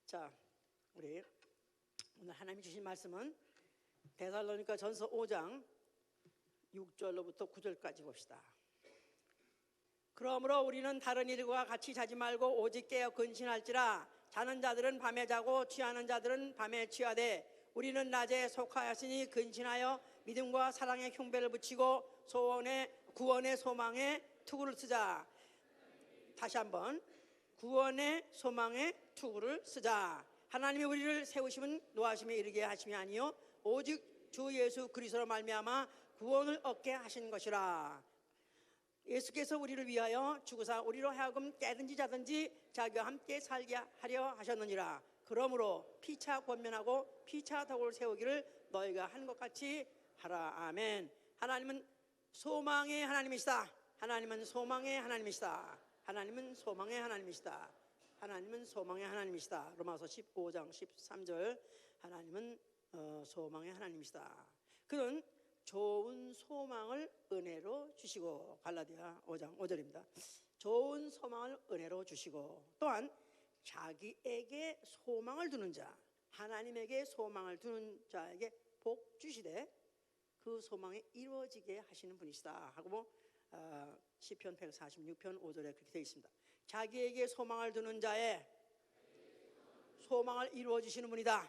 자, 우리 오늘 하나님이 주신 말씀은 데살로니가 전서 5장 6절로부터 9절까지 봅시다. 그러므로 우리는 다른 일과 같이 자지 말고 오직 깨어 근신할지라. 자는 자들은 밤에 자고 취하는 자들은 밤에 취하되 우리는 낮에 속하였으니 근신하여 믿음과 사랑의 흉배를 붙이고 구원의 소망에 투구를 쓰자. 다시 한번, 구원의 소망에 투구를 쓰자. 하나님이 우리를 세우심은 노하심에 이르게 하심이 아니요 오직 주 예수 그리스도로 말미암아 구원을 얻게 하신 것이라. 예수께서 우리를 위하여 죽으사 우리로 하여금 깨든지 자든지 자기와 함께 살게 하려 하셨느니라. 그러므로 피차 권면하고 피차 덕을 세우기를 너희가 하는 것 같이 하라. 아멘. 하나님은 소망의 하나님이시다. 하나님은 소망의 하나님이시다. 하나님은 소망의 하나님이시다. 하나님은 소망의 하나님이시다. 로마서 15장 13절. 하나님은 소망의 하나님이시다. 그는 좋은 소망을 은혜로 주시고, 갈라디아 5장 5절입니다. 좋은 소망을 은혜로 주시고, 또한 자기에게 소망을 두는 자, 하나님에게 소망을 두는 자에게 복 주시되 그 소망이 이루어지게 하시는 분이시다 하고 시편 146편 5절에 그렇게 되어 있습니다. 자기에게 소망을 두는 자의 소망을 이루어 주시는 분이다,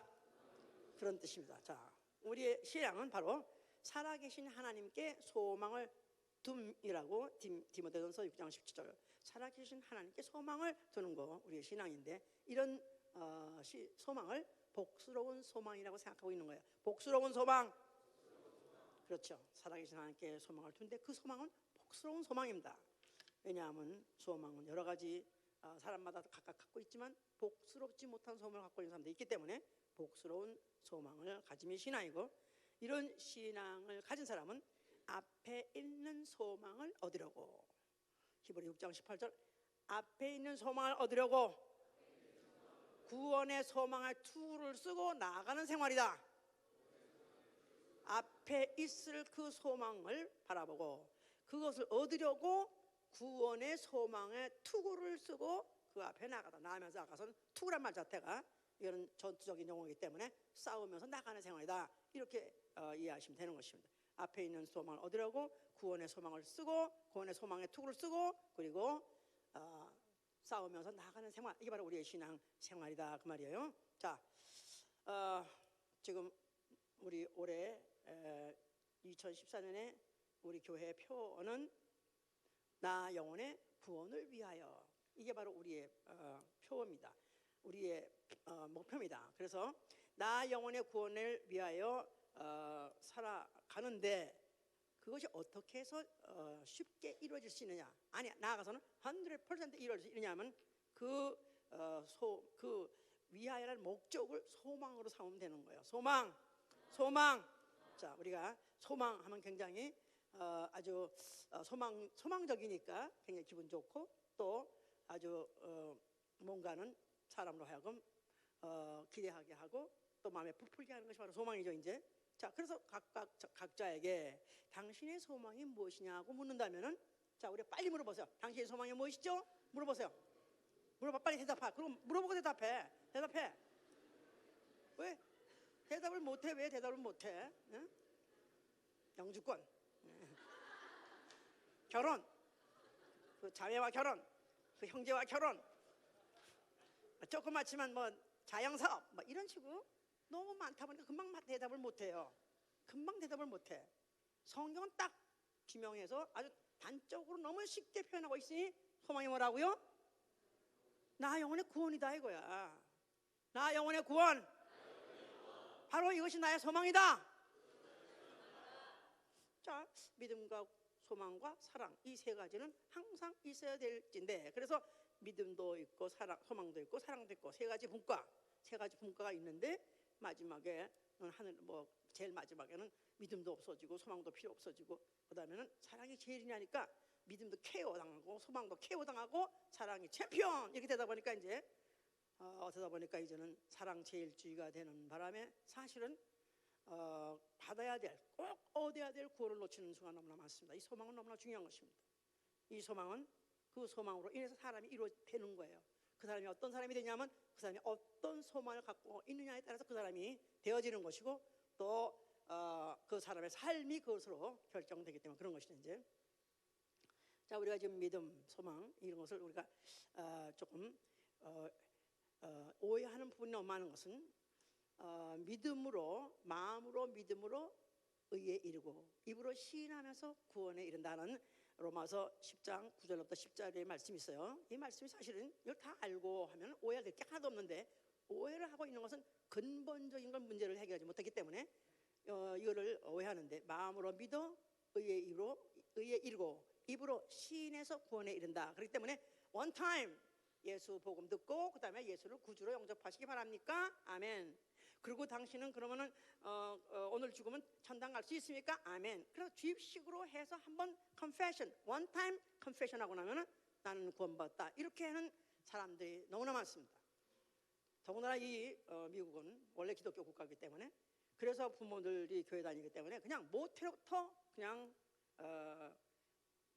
그런 뜻입니다. 자, 우리의 신앙은 바로 살아계신 하나님께 소망을 둠이라고 디모데전서 6장 17절, 살아계신 하나님께 소망을 두는 거 우리의 신앙인데, 이런 소망을 복스러운 소망이라고 생각하고 있는 거예요. 복스러운 소망, 그렇죠. 살아계신 하나님께 소망을 두는데 그 소망은 복스러운 소망입니다. 왜냐하면 소망은 여러 가지 사람마다 각각 갖고 있지만 복스럽지 못한 소망을 갖고 있는 사람도 있기 때문에 복스러운 소망을 가짐이 신앙이고, 이런 신앙을 가진 사람은 앞에 있는 소망을 얻으려고, 히브리 6장 18절, 앞에 있는 소망을 얻으려고 구원의 소망의 투구를 쓰고 나아가는 생활이다. 앞에 있을 그 소망을 바라보고 그것을 얻으려고 구원의 소망의 투구를 쓰고 그 앞에 나가면서 나가서는, 투구란 말 자체가 이거는 전투적인 용어이기 때문에 싸우면서 나가는 생활이다, 이렇게 이해하시면 되는 것입니다. 앞에 있는 소망을 얻으려고 구원의 소망을 쓰고 구원의 소망의 투구를 쓰고, 그리고 싸우면서 나가는 생활, 이게 바로 우리의 신앙 생활이다, 그 말이에요. 자, 지금 우리 올해 2014년에 우리 교회의 표어는 나 영혼의 구원을 위하여, 이게 바로 우리의 표어입니다. 우리의 목표입니다. 그래서 나 영혼의 구원을 위하여 살아가는데 그것이 어떻게 해서 쉽게 이루어질 수 있느냐? 아니, 나아가서는 100% 이루어질 수 있느냐면 그 위하여라는 목적을 소망으로 삼으면 되는 거예요. 소망. 자, 우리가 소망하면 굉장히 아주 소망적이니까 굉장히 기분 좋고, 또 아주 뭔가는 사람으로 하여금 기대하게 하고 또 마음에 부풀게 하는 것이 바로 소망이죠, 이제. 자, 그래서 각자에게 당신의 소망이 무엇이냐고 묻는다면은, 자, 우리 빨리 물어보세요. 당신의 소망이 무엇이죠? 물어보세요. 물어봐, 빨리 대답하. 그럼 물어보고 대답해. 왜 대답을 못해? 왜 대답을 못해? 응? 영주권, 결혼, 그 자매와 결혼, 그 형제와 결혼, 조그맣지만 뭐 자영사업, 뭐 이런 식으로 너무 많다 보니까 금방 대답을 못해요. 금방 대답을 못해. 성경은 딱 규명해서 아주 단적으로 너무 쉽게 표현하고 있으니 소망이 뭐라고요? 나 영혼의 구원이다, 이거야. 나 영혼의 구원, 바로 이것이 나의 소망이다. 자, 믿음과 소망과 사랑, 이 세 가지는 항상 있어야 될진데, 그래서 믿음도 있고 소망도 있고 사랑도 있고 세 가지 분과가 있는데, 마지막에 제일 마지막에는 믿음도 없어지고 소망도 필요 없어지고, 그다음에는 사랑이 제일이냐니까 믿음도 KO 당하고 소망도 KO 당하고 사랑이 챔피언, 이렇게 되다 보니까 이제는 사랑 제일주의가 되는 바람에 사실은 받아야 될, 꼭 얻어야 될 구원을 놓치는 수가 너무나 많습니다. 이 소망은 너무나 중요한 것입니다. 이 소망은 그 소망으로 인해서 사람이 이루어지는 거예요. 그 사람이 어떤 사람이 되냐면 그 사람이 어떤 소망을 갖고 있느냐에 따라서 그 사람이 되어지는 것이고 또 그 사람의 삶이 그것으로 결정되기 때문에 그런 것이죠. 이제 자, 우리가 지금 믿음, 소망 이런 것을 우리가 조금 오해하는 부분이 너무 많은 것은 믿음으로, 마음으로 믿음으로 의에 이르고 입으로 시인하면서 구원에 이른다는 로마서 10장 9절부터 10절의 말씀이 있어요. 이 말씀이 사실은 이걸 다 알고 하면 오해할 게 하나도 없는데 오해를 하고 있는 것은 근본적인 건 문제를 해결하지 못했기 때문에 이거를 오해하는데, 마음으로 믿어 의에 이르고 입으로 시인해서 구원에 이른다. 그렇기 때문에 one time 예수 복음 듣고 그 다음에 예수를 구주로 영접하시기 바랍니까? 아멘. 그리고 당신은 그러면은 오늘 죽으면 천당 갈 수 있습니까? 아멘. 그래서 주입식으로 해서 한번 confession, one time confession 하고 나면은 나는 구원받았다, 이렇게 하는 사람들이 너무나 많습니다. 더군다나 이 미국은 원래 기독교 국가이기 때문에, 그래서 부모들이 교회 다니기 때문에 그냥 모태로부터 그냥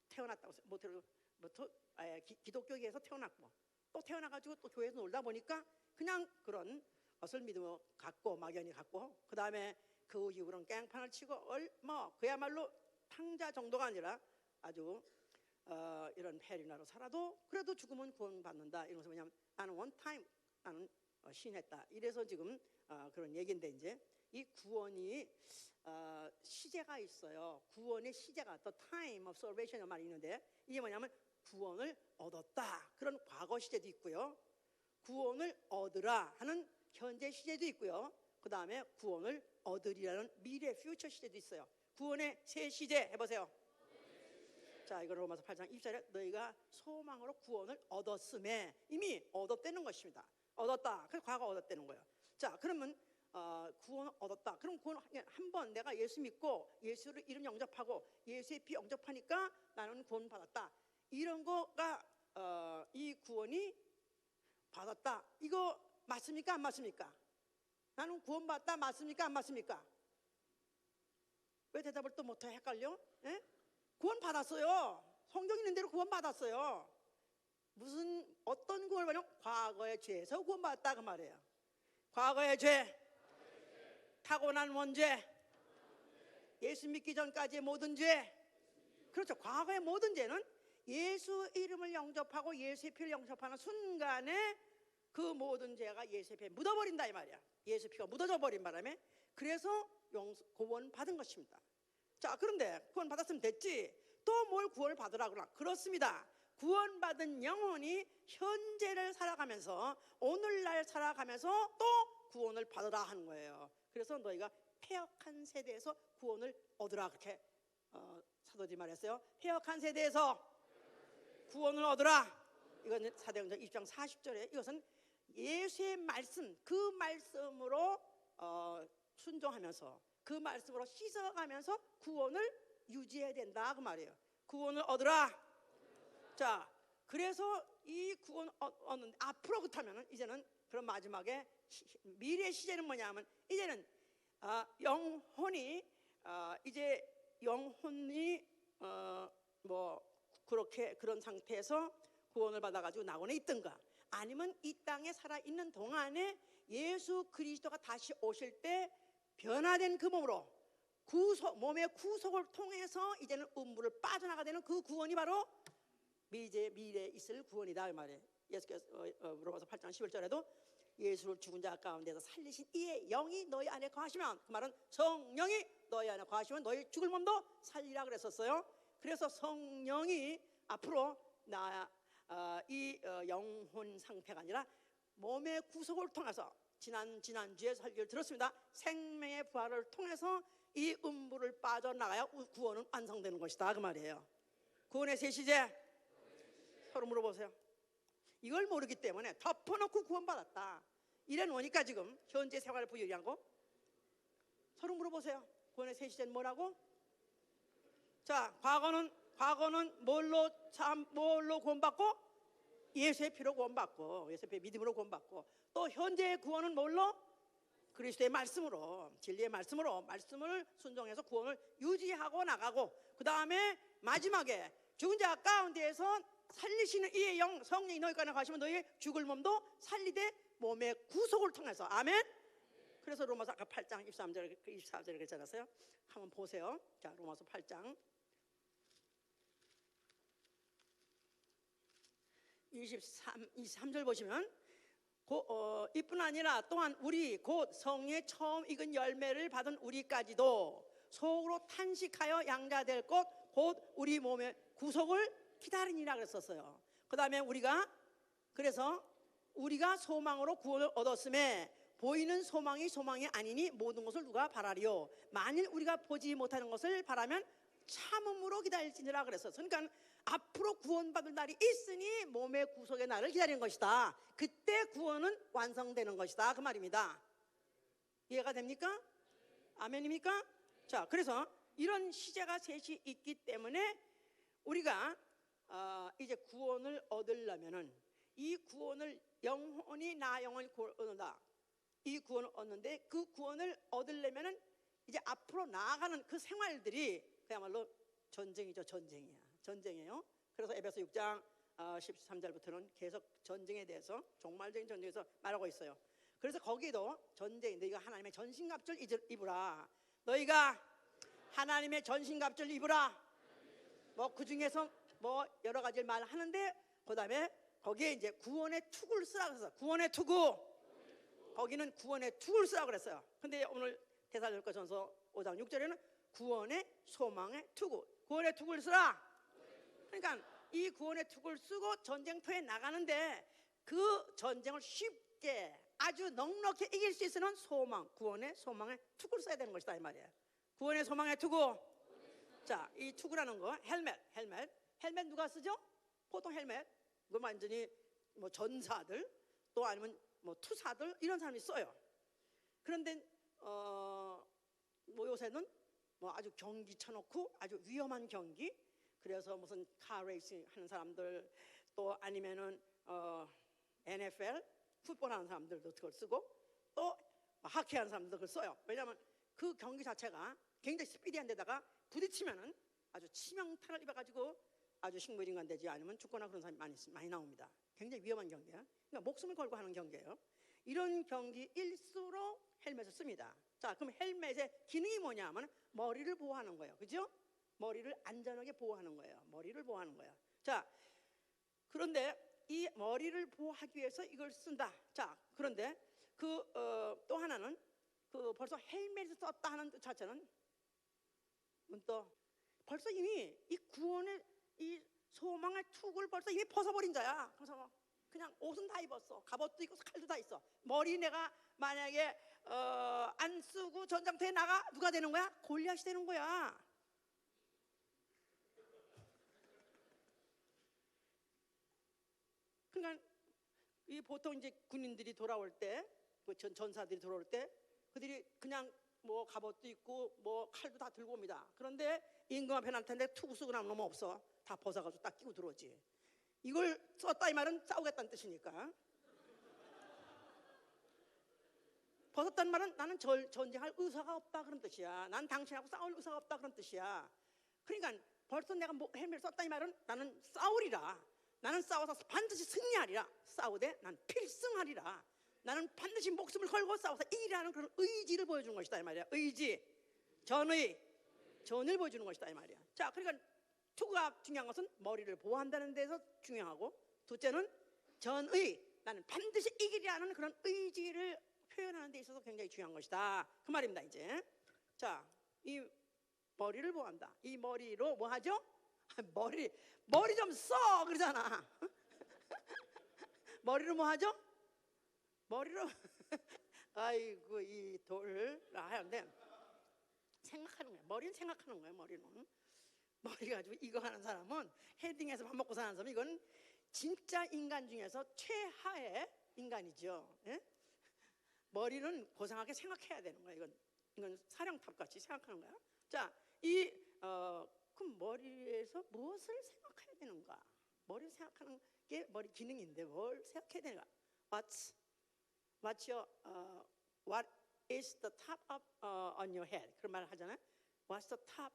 태어났다고, 모태로부터 기독교계에서 태어났고 또 태어나가지고 또 교회에서 놀다 보니까 그냥 그런 것을 믿음으로 갖고 막연히 갖고 그 다음에 그 이후로는 깽판을 치고 그야말로 탕자 정도가 아니라 아주 이런 폐륜하로 살아도 그래도 죽으면 구원받는다. 이런 것은 뭐냐면 나는 원타임, 나는 신했다. 이래서 지금 그런 얘기인데, 이제 이 구원이 시제가 있어요. 구원의 시제가 the time of salvation이라는 말이 있는데, 이게 뭐냐면 구원을 얻었다, 그런 과거 시제도 있고요, 구원을 얻으라 하는 현재 시제도 있고요, 그 다음에 구원을 얻으리라는 미래 퓨처 시제도 있어요. 구원의 세 시제 해보세요. 자, 이거 로마서 8장 20절에 너희가 소망으로 구원을 얻었음에, 이미 얻었다는 것입니다. 얻었다, 그래서 과거 얻었다는 거예요. 자, 그러면 구원을 얻었다. 그럼 구원 한번 내가 예수 믿고 예수를 이름 영접하고 예수의 피 영접하니까 나는 구원 받았다, 이런 거가 이 구원이 받았다, 이거 맞습니까? 안 맞습니까? 나는 구원 받았다, 맞습니까? 안 맞습니까? 왜 대답을 또 못해? 헷갈려? 예? 구원 받았어요. 성경이 있는 대로 구원 받았어요. 무슨 어떤 구원을 받냐면 과거의 죄에서 구원 받았다, 그 말이에요. 과거의 죄, 타고난 원죄, 예수 믿기 전까지의 모든 죄. 그렇죠. 과거의 모든 죄는 예수 이름을 영접하고 예수의 피를 영접하는 순간에 그 모든 죄가 예수의 피에 묻어버린다, 이 말이야. 예수 피가 묻어져 버린 바람에 그래서 구원 받은 것입니다. 자, 그런데 구원 받았으면 됐지, 또 뭘 구원을 받으라구나. 그렇습니다. 구원받은 영혼이 현재를 살아가면서 오늘날 살아가면서 또 구원을 받으라 하는 거예요. 그래서 너희가 패역한 세대에서 구원을 얻으라, 그렇게 사도들이 말했어요. 패역한 세대에서 구원을 얻으라. 이건 사도행전 20장 40절에 이것은 예수의 말씀, 그 말씀으로 순종하면서 그 말씀으로 씻어가면서 구원을 유지해야 된다, 그 말이에요. 구원을 얻으라. 자, 그래서 이 구원 얻는 앞으로, 그렇다면 이제는 그런 마지막에 미래 시제는 뭐냐면 이제는 영혼이 이제 영혼이 그렇게 그런 상태에서 구원을 받아가지고 낙원에 있든가, 아니면 이 땅에 살아있는 동안에 예수 그리스도가 다시 오실 때 변화된 그 몸으로 몸의 구속을 통해서 이제는 음부를 빠져나가야 되는 그 구원이 바로 미래에 있을 구원이다, 이 말이에요. 예수께서 로마서 8장 11절에도 예수를 죽은 자 가운데서 살리신 이의 영이 너희 안에 거하시면, 그 말은 성령이 너희 안에 거하시면 너희 죽을 몸도 살리라 그랬었어요. 그래서 성령이 앞으로 이 영혼 상태가 아니라 몸의 구속을 통해서 지난주에 설교를 들었습니다. 생명의 부활을 통해서 이 음부를 빠져나가야 구원은 완성되는 것이다, 그 말이에요. 구원의 세 시제 서로 물어보세요. 이걸 모르기 때문에 덮어놓고 구원받았다 이래 놓으니까 지금 현재 생활을 부유리한 거 서로 물어보세요. 구원의 세 시제는 뭐라고? 자, 과거는 뭘로 구원받고? 예수의 피로 구원받고, 예수의 피 믿음으로 구원받고, 또 현재의 구원은 뭘로? 그리스도의 말씀으로, 진리의 말씀으로, 말씀을 순종해서 구원을 유지하고 나가고, 그 다음에 마지막에 죽은 자 가운데에서 살리시는 이의 영 성령이 너희 가운데 가시면 너희의 죽을 몸도 살리되 몸의 구속을 통해서. 아멘. 그래서 로마서 아까 8장 23절 24절에 그랬잖아요. 한번 보세요. 자, 로마서 8장 23절 보시면 이뿐 아니라 또한 우리 곧 성령의 처음 익은 열매를 받은 우리까지도 속으로 탄식하여 양자될 것 곧 우리 몸의 구속을 기다리니라 그랬었어요. 그 다음에 그래서 우리가 소망으로 구원을 얻었음에 보이는 소망이 아니니 모든 것을 누가 바라리요. 만일 우리가 보지 못하는 것을 바라면 참음으로 기다릴지니라 그랬어요. 그러니까 앞으로 구원받을 날이 있으니 몸의 구속의 날을 기다리는 것이다. 그때 구원은 완성되는 것이다, 그 말입니다. 이해가 됩니까? 아멘입니까? 자, 그래서 이런 시제가 셋이 있기 때문에 우리가 이제 구원을 얻으려면은 이 구원을 영혼이 나 영혼이 얻는다. 이 구원을 얻는데 그 구원을 얻으려면은 이제 앞으로 나아가는 그 생활들이 그야말로 전쟁이죠. 전쟁이에요. 그래서 에베소 6장 13절부터는 계속 전쟁에 대해서, 종말적인 전쟁에서 말하고 있어요. 그래서 거기도 전쟁인데, 이거 하나님의 전신갑주를 입으라. 너희가 하나님의 전신갑주를 입으라. 뭐 그 중에서 뭐 여러 가지 말을 하는데, 그 다음에 거기에 이제 구원의 투구를 쓰라 그랬어요. 구원의 투구. 거기는 구원의 투구를 쓰라 그랬어요. 근데 오늘 데살로니가전서 5장 6절에는 구원의 소망의 투구, 구원의 투구를 쓰라. 그러니까 이 구원의 투구를 쓰고 전쟁터에 나가는데 그 전쟁을 쉽게 아주 넉넉히 이길 수 있는 소망, 구원의 소망의 투구를 써야 되는 것이다, 이 말이에요. 구원의 소망의 투구. 자, 이 투구라는 거, 헬멧 누가 쓰죠? 보통 헬멧 그 완전히 뭐 전사들 또 아니면 뭐 투사들 이런 사람이 써요. 그런데 뭐 요새는 뭐 아주 경기 쳐놓고 아주 위험한 경기, 그래서 무슨 카 레이싱 하는 사람들, 또 아니면은 NFL 풋볼 하는 사람들도 그걸 쓰고, 또 하키 하는 사람들도 그걸 써요. 왜냐하면 그 경기 자체가 굉장히 스피디한 데다가 부딪히면은 아주 치명타를 입어가지고 아주 식물인간되지 않으면 죽거나 그런 사람이 많이 나옵니다. 굉장히 위험한 경기야. 그러니까 목숨을 걸고 하는 경기예요. 이런 경기일수록 헬멧을 씁니다. 자, 그럼 헬멧의 기능이 뭐냐면 머리를 보호하는 거예요. 그죠? 머리를 안전하게 보호하는 거예요. 머리를 보호하는 거예요. 자, 그런데 이 머리를 보호하기 위해서 이걸 쓴다. 자, 그런데 또 하나는 벌써 헬멧을 썼다 하는 뜻 자체는 또 벌써 이미 이 구원의 이 소망의 투구를 벌써 이미 벗어버린 자야. 그래서 그냥 옷은 다 입었어. 갑옷도 있고 칼도 다 있어. 머리 내가 만약에 안 쓰고 전장터에 나가 누가 되는 거야? 골리앗이 되는 거야. 그러니까 이 보통 이제 군인들이 돌아올 때, 그 전사들이 돌아올 때, 그들이 그냥 뭐 갑옷도 있고 뭐 칼도 다 들고 옵니다. 그런데 임금 앞에 날 텐데 투구 쓰고 나면 너무 없어. 다 벗어가지고 딱 끼고 들어오지. 이걸 썼다 이 말은 싸우겠다는 뜻이니까. 벗었다는 말은 나는 전쟁할 의사가 없다 그런 뜻이야. 난 당신하고 싸울 의사가 없다 그런 뜻이야. 그러니까 벌써 내가 헬멧을 썼다 이 말은 나는 싸우리라. 나는 싸워서 반드시 승리하리라. 싸우되 난 필승하리라. 나는 반드시 목숨을 걸고 싸워서 이기라는 그런 의지를 보여주는 것이다 이 말이야. 의지, 전을 보여주는 것이다 이 말이야. 자, 그러니까 투구가 중요한 것은 머리를 보호한다는 데서 중요하고, 둘째는 전의, 나는 반드시 이기리라는 그런 의지를 표현하는 데 있어서 굉장히 중요한 것이다 그 말입니다. 이제 자, 이 머리를 보호한다. 이 머리로 뭐 하죠? 머리 좀 써 그러잖아. 머리로 뭐 하죠? 머리로 아이고 이 돌 하는데 생각하는 거야. 머리는 생각하는 거야. 머리 가지고 이거 하는 사람은, 헤딩해서 밥 먹고 사는 사람은 이건 진짜 인간 중에서 최하의 인간이죠. 예? 머리는 고상하게 생각해야 되는 거야. 이건 사령탑 같이 생각하는 거야. 자, 그럼 머리에서 무엇을 생각해야 되는가? 머리를 생각하는 게 머리 기능인데 뭘 생각해야 되는가? What is the top up on your head? 그런 말을 하잖아요. What's the top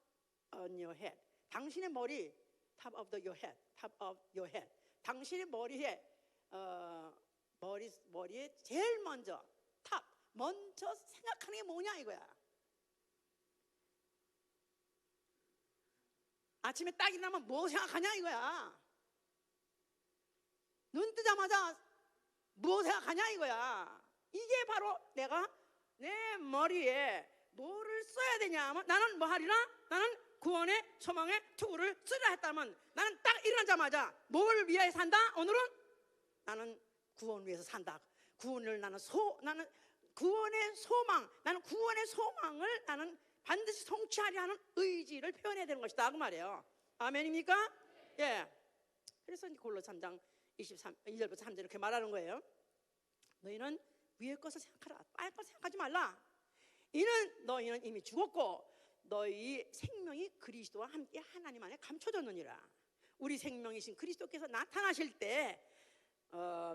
on your head? 당신의 머리 top of your head, top of your head. 당신의 머리에 머리에 제일 먼저 먼저 생각하는 게 뭐냐 이거야. 아침에 딱 일어나면 뭐 생각하냐 이거야. 눈 뜨자마자 뭐 생각하냐 이거야. 이게 바로 내가 내 머리에 뭐를 써야 되냐 하면 나는 뭐 하리라? 나는 구원의 소망의 투구를 쓰라 했다면 나는 딱 일어나자마자 뭘 위해 산다? 오늘은 나는 구원 위해서 산다. 나는 구원의 소망, 나는 구원의 소망을 나는 반드시 성취하려 하는 의지를 표현해야 되는 것이다 그 말이에요. 아멘입니까? 예. 그래서 골로새 3장 1절부터 3절 이렇게 말하는 거예요. 너희는 위의 것을 생각하라. 아래 것을 생각하지 말라. 너희는 이미 죽었고 너희 생명이 그리스도와 함께 하나님 안에 감춰졌느니라. 우리 생명이신 그리스도께서 나타나실 때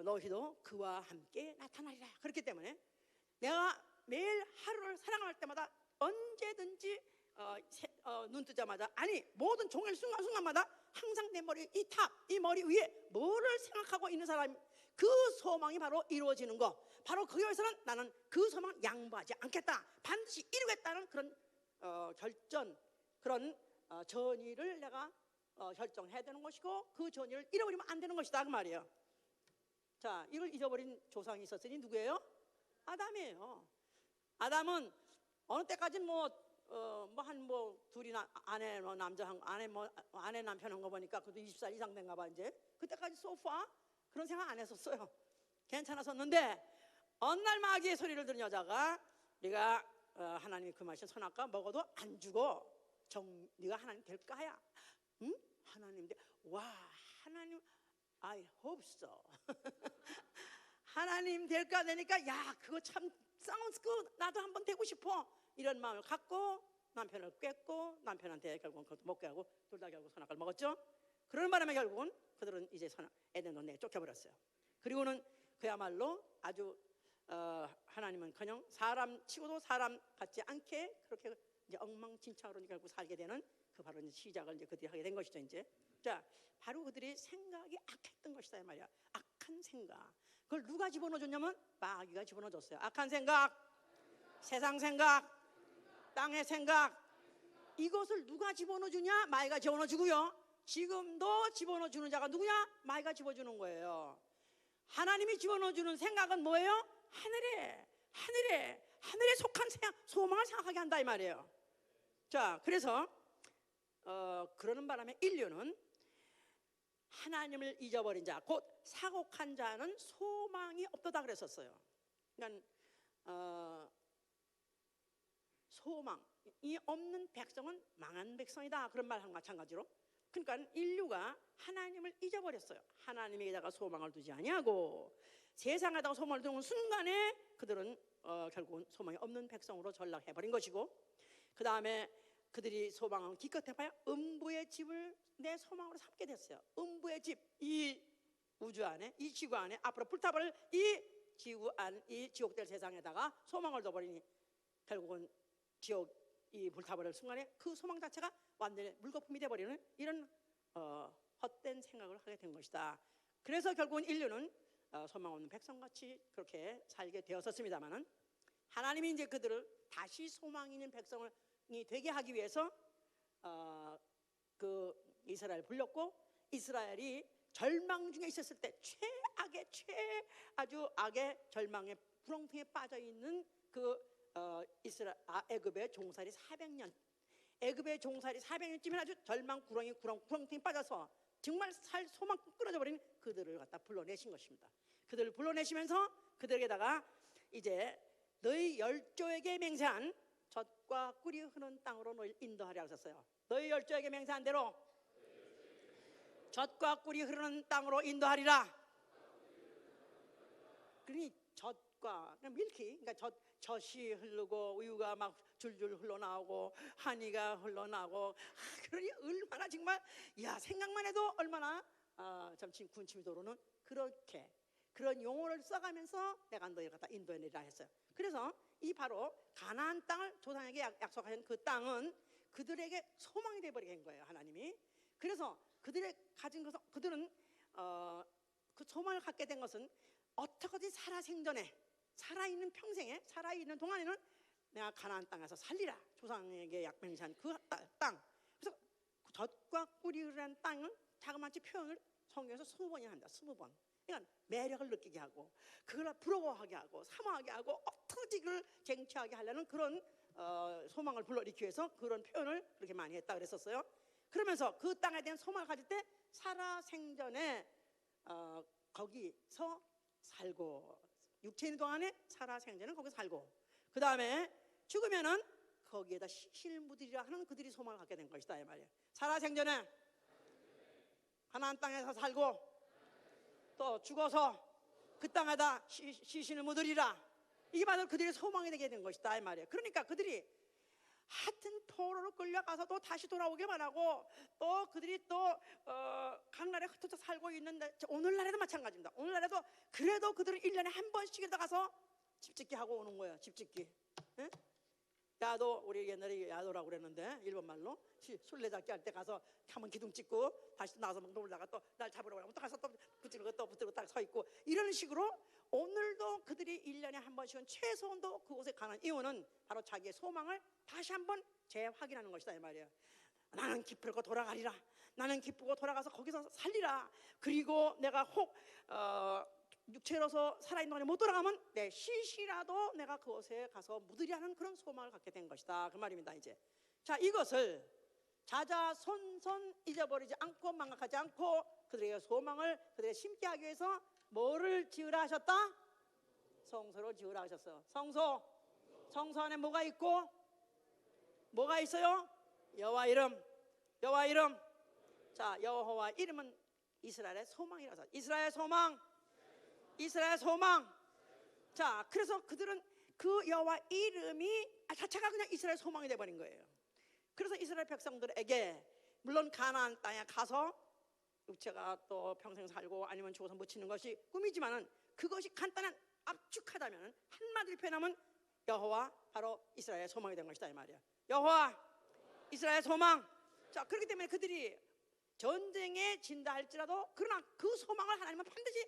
너희도 그와 함께 나타나리라. 그렇기 때문에 내가 매일 하루를 살아갈 때마다 언제든지 눈 뜨자마자 모든 종일 순간순간마다 항상 내 머리 이 머리 위에 뭐를 생각하고 있는 사람, 그 소망이 바로 이루어지는 거. 바로 거기에서는 나는 그 소망 양보하지 않겠다. 반드시 이루겠다는 그런 결전, 그런 전의를 내가 결정해야 되는 것이고 그 전의를 잃어버리면 안 되는 것이다 그 말이에요. 자, 이걸 잊어버린 조상이 있었으니 누구예요? 아담이에요. 아담은 어느 때까지 둘이나 아내 남편 한 거 보니까 그것도 20살 이상 된가 봐. 이제 그때까지 소파 그런 생각 안 했었어요. 괜찮았었는데 어느 날 마귀의 소리를 들은 여자가 네가 하나님이 금하신 선악과 먹어도 안 죽어. 네가 하나님 될까 하야. 응? 하나님 하나님 I hope so. 하나님 될까 되니까 야 그거 참 sounds good. 나도 한번 되고 싶어. 이런 마음을 갖고 남편을 꿰고 남편한테 결국은 그것도 먹게 하고 둘 다 결국 선악과를 먹었죠. 그러는 바람에 결국은 그들은 이제 에덴으로 쫓겨버렸어요. 그리고는 그야말로 아주 하나님은커녕 사람 치고도 사람 같지 않게 그렇게 이제 엉망진창으로 결국 살게 되는 그 바로 이제 시작을 이제 그들이 하게 된 것이죠. 이제 자 바로 그들이 생각이 악했던 것이다 이 말이야. 악한 생각. 그걸 누가 집어넣어줬냐면 마귀가 집어넣어줬어요. 악한 생각, 세상 생각, 땅의 생각. 이것을 누가 집어넣어주냐? 마귀가 집어넣어주고요. 지금도 집어넣어주는 자가 누구냐? 마귀가 집어주는 거예요. 하나님이 집어넣어주는 생각은 뭐예요? 하늘에 속한 소망을 생각하게 한다 이 말이에요. 자, 그래서 그러는 바람에 인류는 하나님을 잊어버린 자, 곧 사곡한 자는 소망이 없도다 그랬었어요. 그러니까 소망이 없는 백성은 망한 백성이다 그런 말과 마찬가지로. 그러니까 인류가 하나님을 잊어버렸어요. 하나님에게다가 소망을 두지 아니하고 세상에다가 소망을 두는 순간에 그들은 결국은 소망이 없는 백성으로 전락해버린 것이고, 그 다음에 그들이 소망은 기껏 해봐야 음부의 집을 내 소망으로 삼게 됐어요. 음부의 집, 이 우주 안에, 이 지구 안에 앞으로 불타버릴 이 지옥될 세상에다가 소망을 둬버리니 결국은 이 불타버릴 순간에 그 소망 자체가 완전히 물거품이 돼버리는 이런 헛된 생각을 하게 된 것이다. 그래서 결국은 인류는 소망 없는 백성같이 그렇게 살게 되었었습니다만은, 하나님이 이제 그들을 다시 소망 있는 백성이 되게 하기 위해서 그 이스라엘 불렀고, 이스라엘이 절망 중에 있었을 때 아주 악의 절망의 구렁텅이에 빠져 있는 그 애굽의 종살이 400년, 애굽의 종살이 400년쯤에 아주 절망 구렁텅이 빠져서 정말 소망 끊어져 버린 그들을 갖다 불러내신 것입니다. 그들을 불러내시면서 그들에게다가 이제 너희 열조에게 맹세한 젖과 꿀이 흐르는 땅으로 너희를 인도하리라 하셨어요. 너희 열조에게 맹세한 대로 젖과 꿀이 흐르는 땅으로 인도하리라. 그러니 젖과 밀키, 그러니까 젖이 흐르고 우유가 막 줄줄 흘러나오고 한이가 흘러나오고, 그러니 얼마나 정말 생각만 해도 얼마나 참 군침이 도는 그렇게 그런 용어를 써가면서 내가 너희를 갖다 인도해내리라 했어요. 그래서 이 바로 가나안 땅을 조상에게 약속하신 그 땅은 그들에게 소망이 되어버리게 된 거예요, 하나님이. 그래서 그들의 가진 것은 그들은 그 소망을 갖게 된 것은 어떻게든 살아생전에 살아있는 평생에 살아있는 동안에는 내가 가나안 땅에서 살리라. 조상에게 약맹시한 그 땅. 그래서 젖과 꿀이 흐르는 땅을 자그마치 표현을 성경에서 20번이나 한다. 20번. 그러니까 매력을 느끼게 하고 그걸 부러워하게 하고 사모하게 하고 어떻게 그걸 쟁취하게 하려는 그런 소망을 불러일으키기 위해서 그런 표현을 그렇게 많이 했다 그랬었어요. 그러면서 그 땅에 대한 소망을 가질 때 살아생전에 거기서 살고 육체 있는 동안에 살아생전은 거기서 살고 그 다음에 죽으면은 거기에다 시신을 묻으리라 하는 그들이 소망을 갖게 된 것이다 이 말이에요. 살아생전에 가나안 땅에서 살고 또 죽어서 그 땅에다 시신을 묻으리라. 이게 바로 그들의 소망이 되게 된 것이다 이 말이에요. 그러니까 그들이 하여튼 포로로 끌려가서도 다시 돌아오기만 하고 또 그들이 또 강나라에 흩어져 살고 있는데 오늘날에도 마찬가지입니다. 오늘날에도 그래도 그들은 1년에 한 번씩이라도 가서 집짓기 하고 오는 거예요. 집짓기. 예? 야도 우리 옛날에 야도라고 그랬는데 일본 말로 술래잡기 할 때 가서 한번 기둥 찍고 다시 또 나와서 놀다가 또 날 잡으러 가면 또 가서 또 붙들고 또 붙들고 딱 서 있고 이런 식으로 오늘도 그들이 1년에 한 번씩은 최소한도 그곳에 가는 이유는 바로 자기의 소망을 다시 한번 재확인하는 것이다 이 말이에요. 나는 기쁘고 돌아가리라. 나는 기쁘고 돌아가서 거기서 살리라. 그리고 내가 혹 육체로서 살아있는 동안에 못 돌아가면 내 시시라도 내가 그곳에 가서 묻으려 하는 그런 소망을 갖게 된 것이다 그 말입니다. 이제 자 이것을 자자손손 잊어버리지 않고 망각하지 않고 그들의 소망을 그들의 심게 하기 위해서 뭐를 지으라 하셨다? 성소를 지으라 하셨어. 성소 안에 뭐가 있고 뭐가 있어요? 여호와 이름. 여호와 이름. 자 여호와 이름은 이스라엘의 소망이라서 이스라엘 소망. 이스라엘 소망. 자 그래서 그들은 그 여호와 이름이 자체가 그냥 이스라엘 소망이 돼버린 거예요. 그래서 이스라엘 백성들에게 물론 가나안 땅에 가서 육체가 또 평생 살고 아니면 죽어서 묻히는 것이 꿈이지만은 그것이 간단한 압축하다면 한마디로 표현하면 여호와 바로 이스라엘의 소망이 된 것이다 이 말이야. 여호와 이스라엘 소망. 자 그렇기 때문에 그들이 전쟁에 진다 할지라도 그러나 그 소망을 하나님은 반드시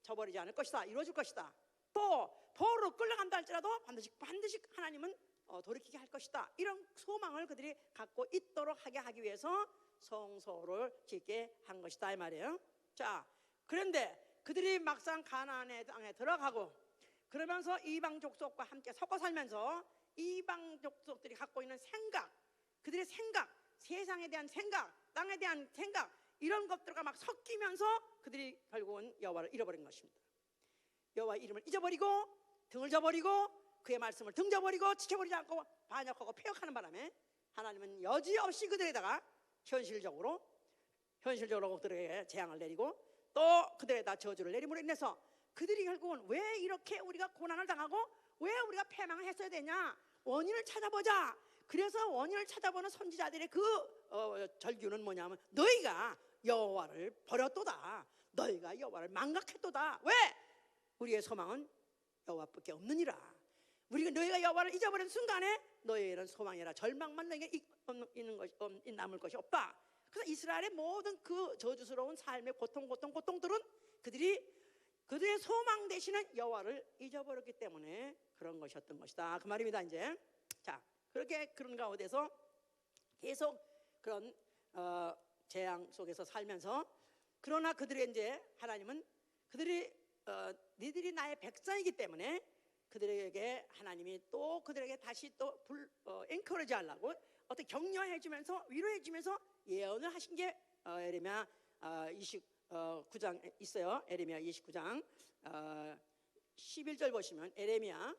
저버리지 않을 것이다. 이루어질 것이다. 또 포로로 끌려간다 할지라도 반드시 하나님은 돌이키게 할 것이다. 이런 소망을 그들이 갖고 있도록 하게 하기 위해서 성소를 짓게 한 것이다 이 말이에요. 자 그런데 그들이 막상 가나안의 땅에 들어가고 그러면서 이방 족속과 함께 섞어 살면서 이방 족속들이 갖고 있는 생각, 그들의 생각, 세상에 대한 생각, 땅에 대한 생각 이런 것들과 막 섞이면서 그들이 결국은 여호와를 잃어버린 것입니다. 여호와 이름을 잊어버리고 등을 져버리고 그의 말씀을 등져버리고 지켜버리지 않고 반역하고 폐역하는 바람에 하나님은 여지없이 그들에다가 현실적으로 그들에게 재앙을 내리고 또 그들에다 저주를 내림으로 인해서 그들이 결국은 왜 이렇게 우리가 고난을 당하고 왜 우리가 패망을 했어야 되냐 원인을 찾아보자. 그래서 원인을 찾아보는 선지자들의 그 절규는 뭐냐면 너희가 여호와를 버렸도다. 너희가 여호와를 망각했도다. 왜? 우리의 소망은 여호와밖에 없느니라. 너희가 여호와를 잊어버린 순간에 너희에게는 소망이라 절망만 너희에게 남을 것이 없다. 그래서 이스라엘의 모든 그 저주스러운 삶의 고통들은 그들의 소망 대신은 여호와를 잊어버렸기 때문에 그런 것이었던 것이다. 그 말입니다. 이제 자 그런 가운데서 계속 그런 재앙 속에서 살면서 그러나 그들의 이제 하나님은 니들이 나의 백성이기 때문에 그들에게 하나님이 또 그들에게 다시 또 엔커리지 하려고 어떻게 격려해 주면서 위로해 주면서 예언을 하신 게 에레미야 29장 있어요. 에레미야 29장 11절 보시면 에레미야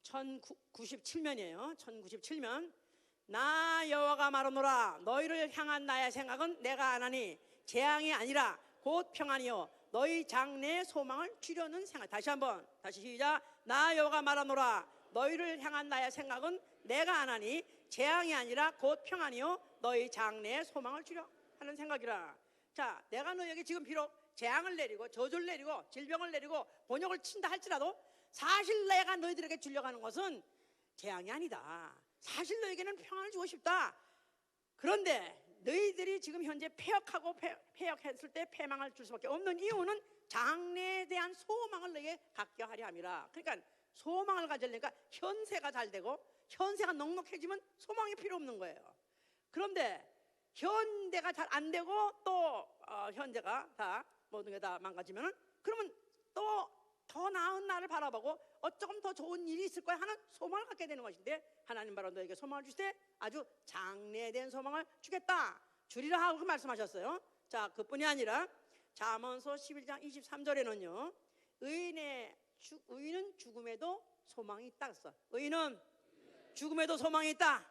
(1097면이에요) 1097면 나 여호와가 말하노라 너희를 향한 나의 생각은 내가 안하니 재앙이 아니라 곧 평안이요 너희 장래의 소망을 주려는 생각. 다시 시작. 나 여호와가 말하노라 너희를 향한 나의 생각은 내가 안하니 재앙이 아니라 곧 평안이요 너희 장래의 소망을 주려 하는 생각이라. 자 내가 너희에게 지금 비록 재앙을 내리고 저주를 내리고 질병을 내리고 번역을 친다 할지라도 사실 내가 너희들에게 주려고 하는 것은 재앙이 아니다. 사실 너에게는 평안을 주고 싶다. 그런데 너희들이 지금 현재 패역했을 때 패망을 줄 수밖에 없는 이유는 장래에 대한 소망을 너에게 갖게 하려 함이라. 그러니까 소망을 가지려니까 현세가 잘 되고 현세가 넉넉해지면 소망이 필요 없는 거예요. 그런데 현대가 잘 안 되고 또 현재가 다 모든 게 다 망가지면은 그러면 또 더 나은 날을 바라보고 조금 더 좋은 일이 있을 거야 하는 소망을 갖게 되는 것인데, 하나님 바로 너에게 소망을 주시되 아주 장래에 대한 소망을 주겠다, 주리라 하고 말씀하셨어요. 자, 그뿐이 아니라 잠언서 11장 23절에는요 의인은 죽음에도 소망이 있다 그랬어. 의인은 죽음에도 소망이 있다.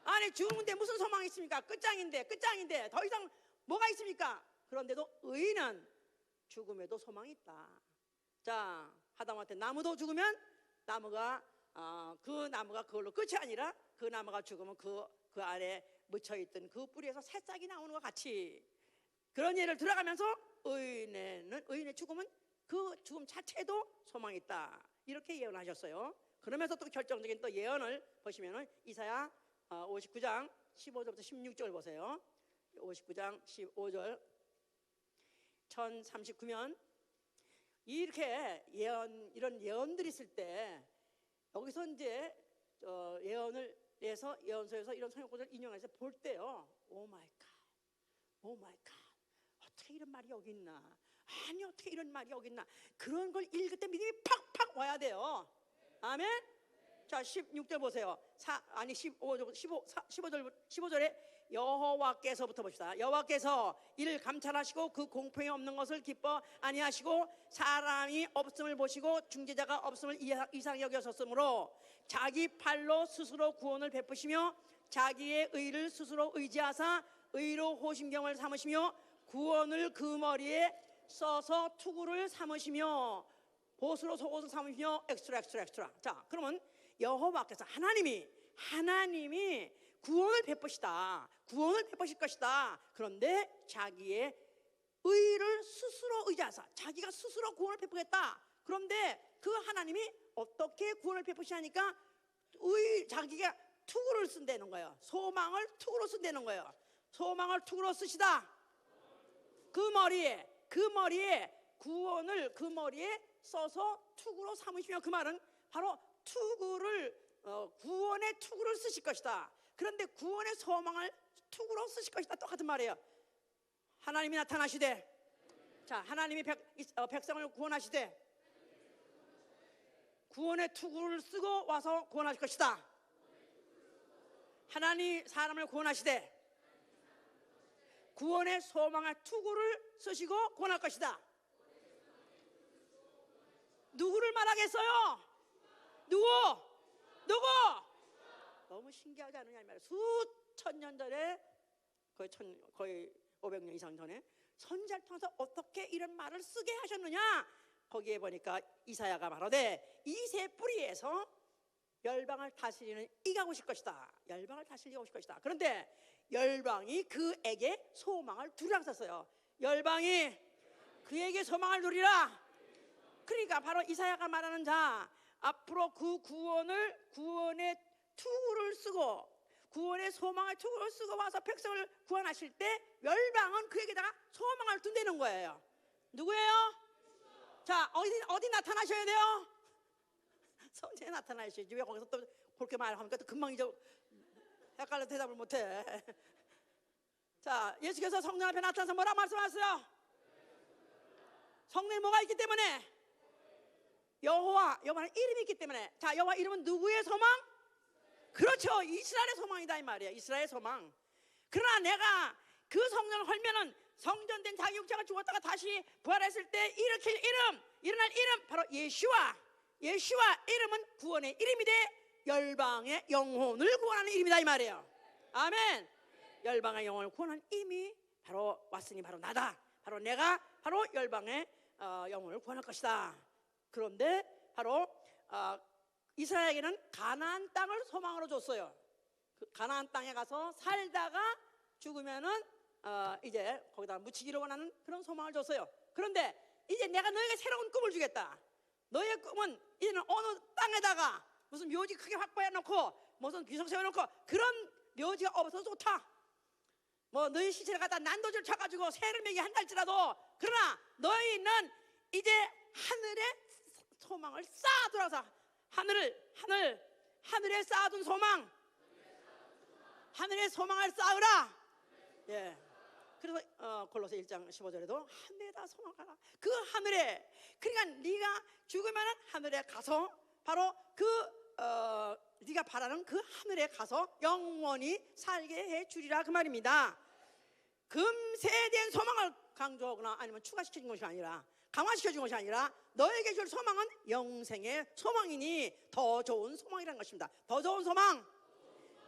아니, 죽는데 무슨 소망이 있습니까? 끝장인데 더 이상 뭐가 있습니까? 그런데도 의인은 죽음에도 소망이 있다. 자, 하다못해 나무도 죽으면 나무가 그 나무가 그걸로 끝이 아니라 그 나무가 죽으면 그 안에 묻혀있던 그 뿌리에서 새싹이 나오는 것 같이, 그런 예를 들어가면서 의인의 죽음은 그 죽음 자체도 소망이 있다, 이렇게 예언하셨어요. 그러면서 또 결정적인 또 예언을 보시면은 이사야 59장 15절부터 16절 보세요. 59장 15절 1039면 이렇게 이런 예언들이 있을 때 여기서 이제 예언을 해서 예언서에서 이런 성경구절을 인용해서 볼 때요, 오 마이 갓, 어떻게 이런 말이 여기 있나, 아니 어떻게 이런 말이 여기 있나, 그런 걸 읽을 때 믿음이 팍팍 와야 돼요. 아멘. 자, 16절 보세요. 15절에 여호와께서부터 봅시다. 여호와께서 이를 감찰하시고 그 공평이 없는 것을 기뻐 아니하시고 사람이 없음을 보시고 중재자가 없음을 이상히 여겼었으므로 자기 팔로 스스로 구원을 베푸시며 자기의 의를 스스로 의지하사 의로 호심경을 삼으시며 구원을 그 머리에 써서 투구를 삼으시며 보수로 속옷을 삼으시며 엑스트라. 자, 그러면 여호와께서 하나님이 구원을 베푸실 것이다. 그런데 자기의 의를 스스로 의지하사 자기가 스스로 구원을 베푸겠다. 그런데 그 하나님이 어떻게 구원을 베푸시냐니까 자기가 투구를 쓴다는 거예요. 소망을 투구로 쓴다는 거예요. 소망을 투구로 쓰시다. 그 머리에 구원을 그 머리에 써서 투구로 삼으시며, 그 말은 바로 구원의 투구를 쓰실 것이다. 그런데 구원의 소망을 투구로 쓰실 것이다, 똑같은 말이에요. 하나님이 나타나시되, 자, 하나님이 백성을 구원하시되 구원의 투구를 쓰고 와서 구원하실 것이다. 하나님 사람을 구원하시되 구원의 소망의 투구를 쓰시고 구원할 것이다. 누구를 말하겠어요? 누구? 너무 신기하지 않느냐 이 말이에요. 수천 년 전에 거의 500년 이상 전에 선지자를 통해서 어떻게 이런 말을 쓰게 하셨느냐, 거기에 보니까 이사야가 말하되 이 새 뿌리에서 열방을 다스리는 이가 오실 것이다. 열방을 다스리고 오실 것이다. 그런데 열방이 그에게 소망을 두리라 썼어요. 열방이 그에게 소망을 두리라. 그러니까 바로 이사야가 말하는 자, 앞으로 그 구원의 투구를 쓰고 구원의 소망의 투구를 쓰고 와서 백성을 구원하실 때 열방은 그에게다가 소망을 둔다는 거예요. 누구예요? 자, 어디 나타나셔야 돼요? 성전에 나타나셔야지. 왜 거기서 또 그렇게 말하니까 또 금방 이제 헷갈려 대답을 못해. 자, 예수께서 성전 앞에 나타나서 뭐라 말씀하셨어요? 성전에 뭐가 있기 때문에? 여호와는 이름이 있기 때문에. 자, 여호와 이름은 누구의 소망? 그렇죠, 이스라엘의 소망이다 이 말이에요. 이스라엘의 소망. 그러나 내가 그 성전을 헐면은 성전된 자기 육체가 죽었다가 다시 부활했을 때 일어날 이름 바로 예수와 이름은 구원의 이름이 돼 열방의 영혼을 구원하는 이름이다 이 말이에요. 아멘. 열방의 영혼을 구원하는 이름이 바로 왔으니 바로 나다. 바로 내가 바로 열방의 영혼을 구원할 것이다. 그런데 바로 이스라엘에게는 가나안 땅을 소망으로 줬어요. 그 가나안 땅에 가서 살다가 죽으면은 이제 거기다 묻히기를 원하는 그런 소망을 줬어요. 그런데 이제 내가 너에게 새로운 꿈을 주겠다. 너의 꿈은 이제는 어느 땅에다가 무슨 묘지 크게 확보해 놓고 무슨 귀석 세워놓고 그런 묘지가 없어서 좋다. 뭐 너희 시체를 갖다 난도질 쳐가지고 새를 먹이 한달지라도, 그러나 너희는 이제 하늘에 소망을 쌓아두라서 하늘에 쌓아둔 소망, 하늘에 소망을 쌓으라. 예. 그래서 골로새 1장 15절에도 하늘에다 소망하라. 그 하늘에, 그러니까 네가 죽으면 하늘에 가서 바로 네가 바라는 그 하늘에 가서 영원히 살게 해주리라, 그 말입니다. 금세에 대한 소망을 강조하거나 아니면 추가시키는 것이 아니라, 강화시켜준 것이 아니라 너에게 줄 소망은 영생의 소망이니 더 좋은 소망이라는 것입니다. 더 좋은 소망.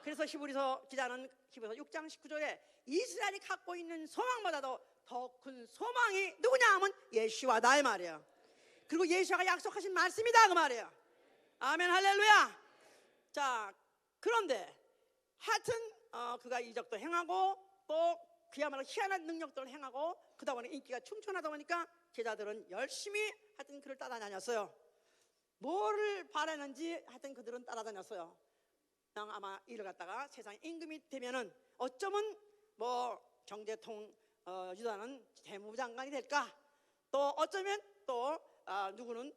그래서 히브리서 기자는 히브리서 6장 19절에 이스라엘이 갖고 있는 소망보다도 더 큰 소망이 누구냐 하면 예수와다, 이 말이에요. 그리고 예수가 약속하신 말씀이다, 그 말이에요. 아멘, 할렐루야. 자, 그런데 하여튼 그가 이적도 행하고 또 그야말로 희한한 능력들을 행하고 그러다 보니 인기가 충천하다 보니까 제자들은 열심히 하여튼 그를 따라다녔어요. 뭐를 바라는지 하여튼 그들은 따라다녔어요. 아마 일을 갖다가 세상 임금이 되면은 어쩌면 뭐 경제통 유다는 재무장관이 될까, 또 어쩌면 또 누구는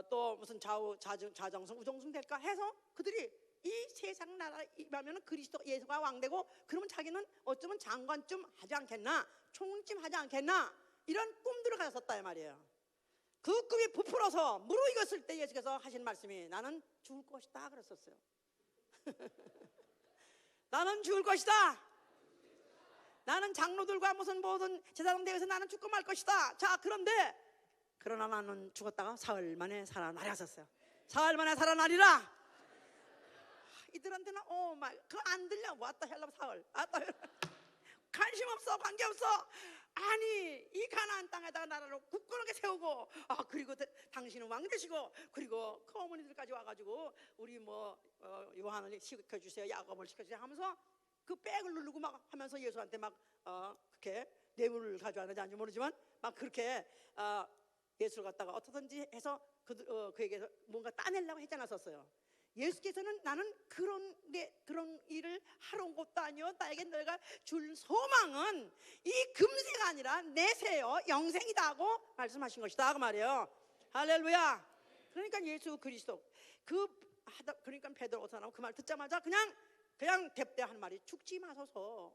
또 무슨 자정성 우정성 될까 해서 그들이 이 세상 나라 임하면 그리스도 예수가 왕되고 그러면 자기는 어쩌면 장관쯤 하지 않겠나, 총리쯤 하지 않겠나, 이런 꿈들을 가졌었다, 이 말이에요. 그 꿈이 부풀어서 무르익었을 때 예수께서 하신 말씀이 나는 죽을 것이다 그랬었어요. 나는 죽을 것이다. 나는 장로들과 무슨 제사장 대회에서 나는 죽고 말 것이다. 자, 그러나 나는 죽었다가 사흘 만에 살아나리 하셨어요. 사흘 만에 살아나리라. 이들한테는 그거 안 들려. 왔다 헬라 사흘. 왔다 관심 없어, 관계 없어. 아니, 이 가나안 땅에다가 나라를 굳건하게 세우고, 그리고 당신은 왕 되시고, 그리고 그 어머니들까지 와가지고 우리 요한을 시켜주세요, 야곱을 시켜주세요 하면서 그 백을 누르고 막 하면서 예수한테 막 그렇게 뇌물을 가져왔는지 아닌지 모르지만 막 그렇게 예수를 갖다가 어떻든지 해서 그에게서 뭔가 따내려고 했지 않았었어요. 예수께서는 나는 그런 일을 하러 온 것도 아니요, 나에게 너희가 줄 소망은 이 금세가 아니라 내세요 영생이다 하고 말씀하신 것이다, 그 말이에요. 할렐루야. 그러니까 예수 그리스도 그러니까 베드로 오사나고 그 말 듣자마자 그냥 대대하는 말이 죽지 마소서.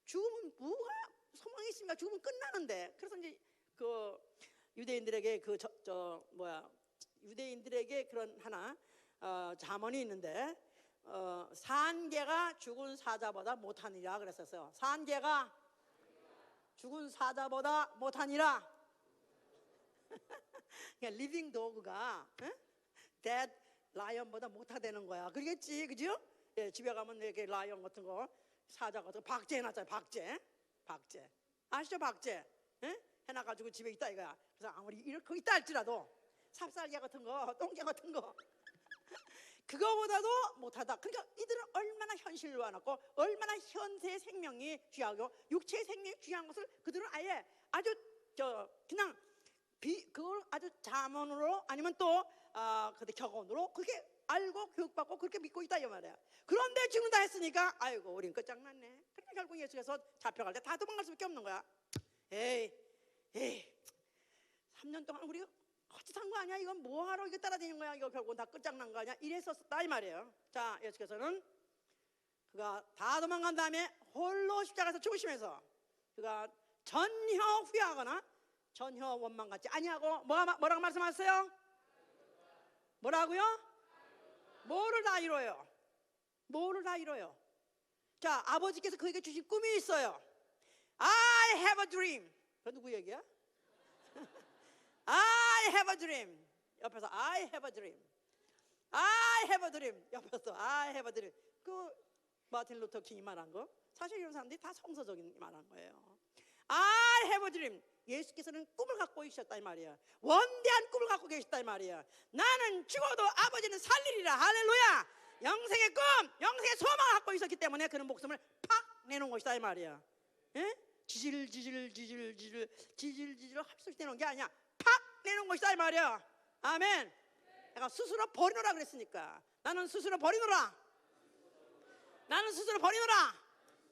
죽으면 뭐가 소망이 있습니까? 죽으면 끝나는데. 그래서 이제 그 유대인들에게 유대인들에게 그런 하나 잠언이 있는데 산개가 죽은 사자보다 못하니라 그랬었어요. 산개가 죽은 사자보다 못하니라. 그러니까 리빙 도그가 데드 라이언보다 못하다는 거야. 그러겠지, 그죠? 예, 집에 가면 이렇게 라이언 같은 거, 사자 같은 거 박제 해놨잖아요. 박제 아시죠? 박제 해놔가지고 집에 있다 이거야. 그래서 아무리 이렇게 있다 할지라도 삽살개 같은 거, 똥개 같은 거 그거보다도 못하다. 그러니까 이들은 얼마나 현실로 와놨고 얼마나 현세의 생명이 귀하고 육체의 생명이 귀한 것을 그들은 아예 아주 그냥 그걸 아주 자문으로 아니면 또 격언으로 그렇게 알고 교육받고 그렇게 믿고 있다 이 말이야. 그런데 지금 다 했으니까 아이고 우린 끝장났네. 그러니까 결국 예수께서 잡혀갈 때 다 도망갈 수밖에 없는 거야. 에이 3년 동안 우리가 헛짓한 거 아니야? 이건 뭐하러 이거 따라다니는 거야? 이거 결국은 다 끝장난 거 아니야? 이랬었다 이 말이에요. 자, 예수께서는 그가 다 도망간 다음에 홀로 십자가에서 죽으시면서 그가 전혀 후회하거나 전혀 원망 갖지 아니하고 뭐라고 말씀하셨어요? 뭐라고요? 뭐를 다 이뤄요? 뭐를 다 이뤄요? 자, 아버지께서 그에게 주신 꿈이 있어요. I have a dream. 그 누구 얘기야? I have a dream. 옆에서 I have a dream. I have a dream. 옆에서 I have a dream. 그 마틴 루터 킹이 말한 거. 사실 이런 사람들이 다 성서적인 말한 거예요. I have a dream. 예수께서는 꿈을 갖고 계셨다 이 말이야. 원대한 꿈을 갖고 계셨다 이 말이야. 나는 죽어도 아버지는 살리리라. 할렐루야. 영생의 꿈, 영생의 소망을 갖고 있었기 때문에 그는 목숨을 팍 내놓은 것이다 이 말이야. 예? 지질지질 합수 내는 게 아니야. 팍 내는 것이다 이 말이야. 아멘. 내가 스스로 버리노라 그랬으니까. 나는 스스로 버리노라. 나는 스스로 버리노라.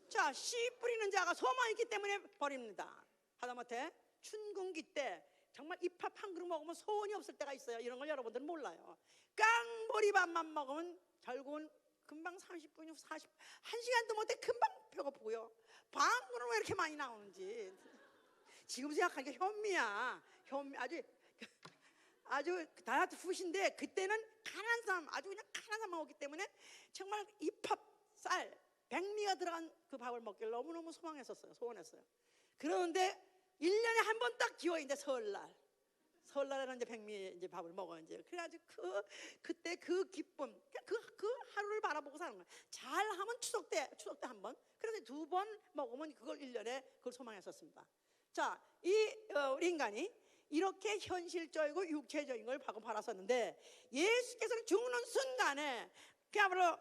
자, 씨 뿌리는 자가 소망이 있기 때문에 버립니다. 하다못해 춘궁기 때 정말 입밥 한 그릇 먹으면 소원이 없을 때가 있어요. 이런 걸 여러분들은 몰라요. 깡보리밥만 먹으면 결국은 금방 30분이고 1시간도 못해 금방 배고프고요. 방구는 왜 이렇게 많이 나오는지 지금 생각하니까 현미야. 아주 다이어트 푸신데 그때는 가난한 사람, 아주 그냥 가난한 사람 먹었기 때문에 정말 입밥 쌀 백미가 들어간 그 밥을 먹길 너무너무 소망했었어요. 소원했어요. 그런데 1년에 한 번 딱 기회인데 설날에는 이제 백미 이제 밥을 먹어 이제. 그래가지고 그때 그 기쁨, 그 하루를 바라보고 사는 거야. 잘하면 추석 때 한 번. 그래서 2번 먹으면 그걸 1년에 그걸 소망했었습니다. 자, 우리 인간이 이렇게 현실적이고 육체적인 걸 바랐었는데 예수께서는 죽는 순간에 그야말로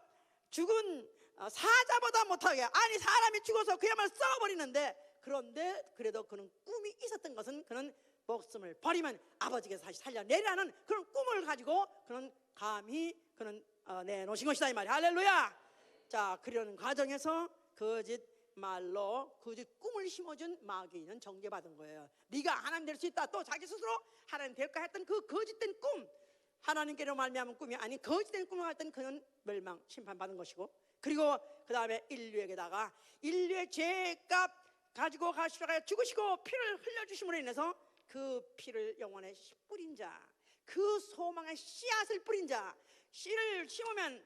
죽은 사자보다 못하게, 아니 사람이 죽어서 그야말로 썩어버리는데, 그런데 그래도 그는 꿈이 있었던 것은 그는 목숨을 버리면 아버지께서 다시 살려내라는 그런 꿈을 가지고 그는 감히 내놓으신 것이다 이 말이야. 할렐루야. 자, 그러는 과정에서 거짓 말로 거짓 꿈을 심어준 마귀는 정죄받은 거예요. 네가 하나님 될 수 있다. 또 자기 스스로 하나님 될까 했던 그 거짓된 꿈, 하나님께로 말미암은 꿈이 아닌 거짓된 꿈을 했던 그는 멸망 심판받은 것이고, 그리고 그 다음에 인류에게다가 인류의 죄값 가지고 가시다가 죽으시고 피를 흘려주심으로 인해서 그 피를 영원에 뿌린 자, 그 소망의 씨앗을 뿌린 자, 씨를 심으면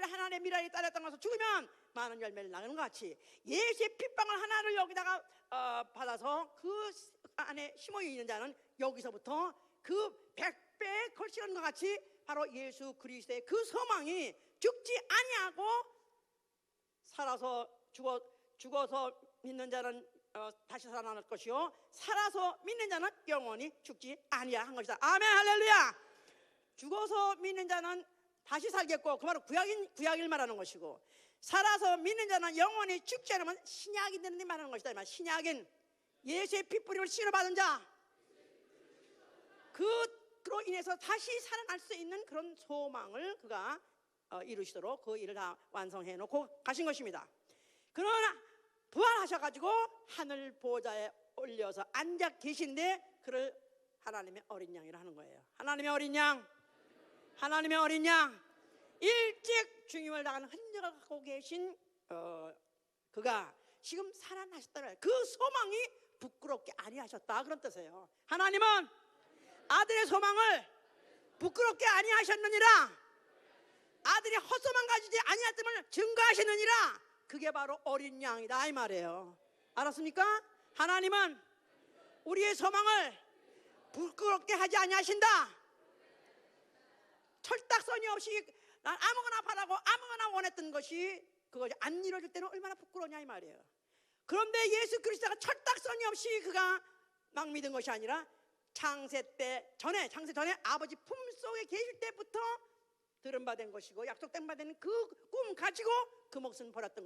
하나님의 미랄이 따랐던 것을 죽으면 많은 열매를 나는 것 같이 예수의 핏방울 하나를 여기다가 받아서 그 안에 심어 있는 자는 여기서부터 그 100배에 걸치는 것 같이 바로 예수 그리스도의 그 소망이 죽지 아니하고 살아서 죽어서 믿는 자는 다시 살아날 것이요, 살아서 믿는 자는 영원히 죽지 아니한 것이다. 아멘. 할렐루야. 죽어서 믿는 자는 다시 살겠고, 그 바로 구약일 말하는 것이고, 살아서 믿는 자는 영원히 죽지 않으면 신약이 되는 데 말하는 것이다. 신약인 예수의 핏뿌림을 치료받은 자, 그로 인해서 다시 살아날 수 있는 그런 소망을 그가 이루시도록 그 일을 다 완성해 놓고 가신 것입니다. 그러나 부활하셔가지고 하늘 보좌에 올려서 앉아 계신데 그를 하나님의 어린 양이라 하는 거예요. 하나님의 어린 양, 하나님의 어린 양, 일찍 죽임을 당하는 흔적을 갖고 계신 그가 지금 살아나셨다는 그 소망이 부끄럽게 아니하셨다, 그런 뜻이에요. 하나님은 아들의 소망을 부끄럽게 아니하셨느니라, 아들이 헛소망 가지지 아니하였음을 증거하셨느니라. 그게 바로 어린 양이다 이 말이에요. 알았습니까? 하나님은 우리의 소망을 부끄럽게 하지 아니하신다. 철딱서니 없이 난 아무거나 바라고 아무거나 원했던 것이 그것이 안 이루어질 때는 얼마나 부끄러우냐 이 말이에요. 그런데 예수 그리스도가 철딱서니 없이 그가 막 믿은 것이 아니라 창세 전에 아버지 품속에 계실 때부터 들은 바 된 것이고 약속된 바 된 그 꿈 가지고 그 목숨을 버렸던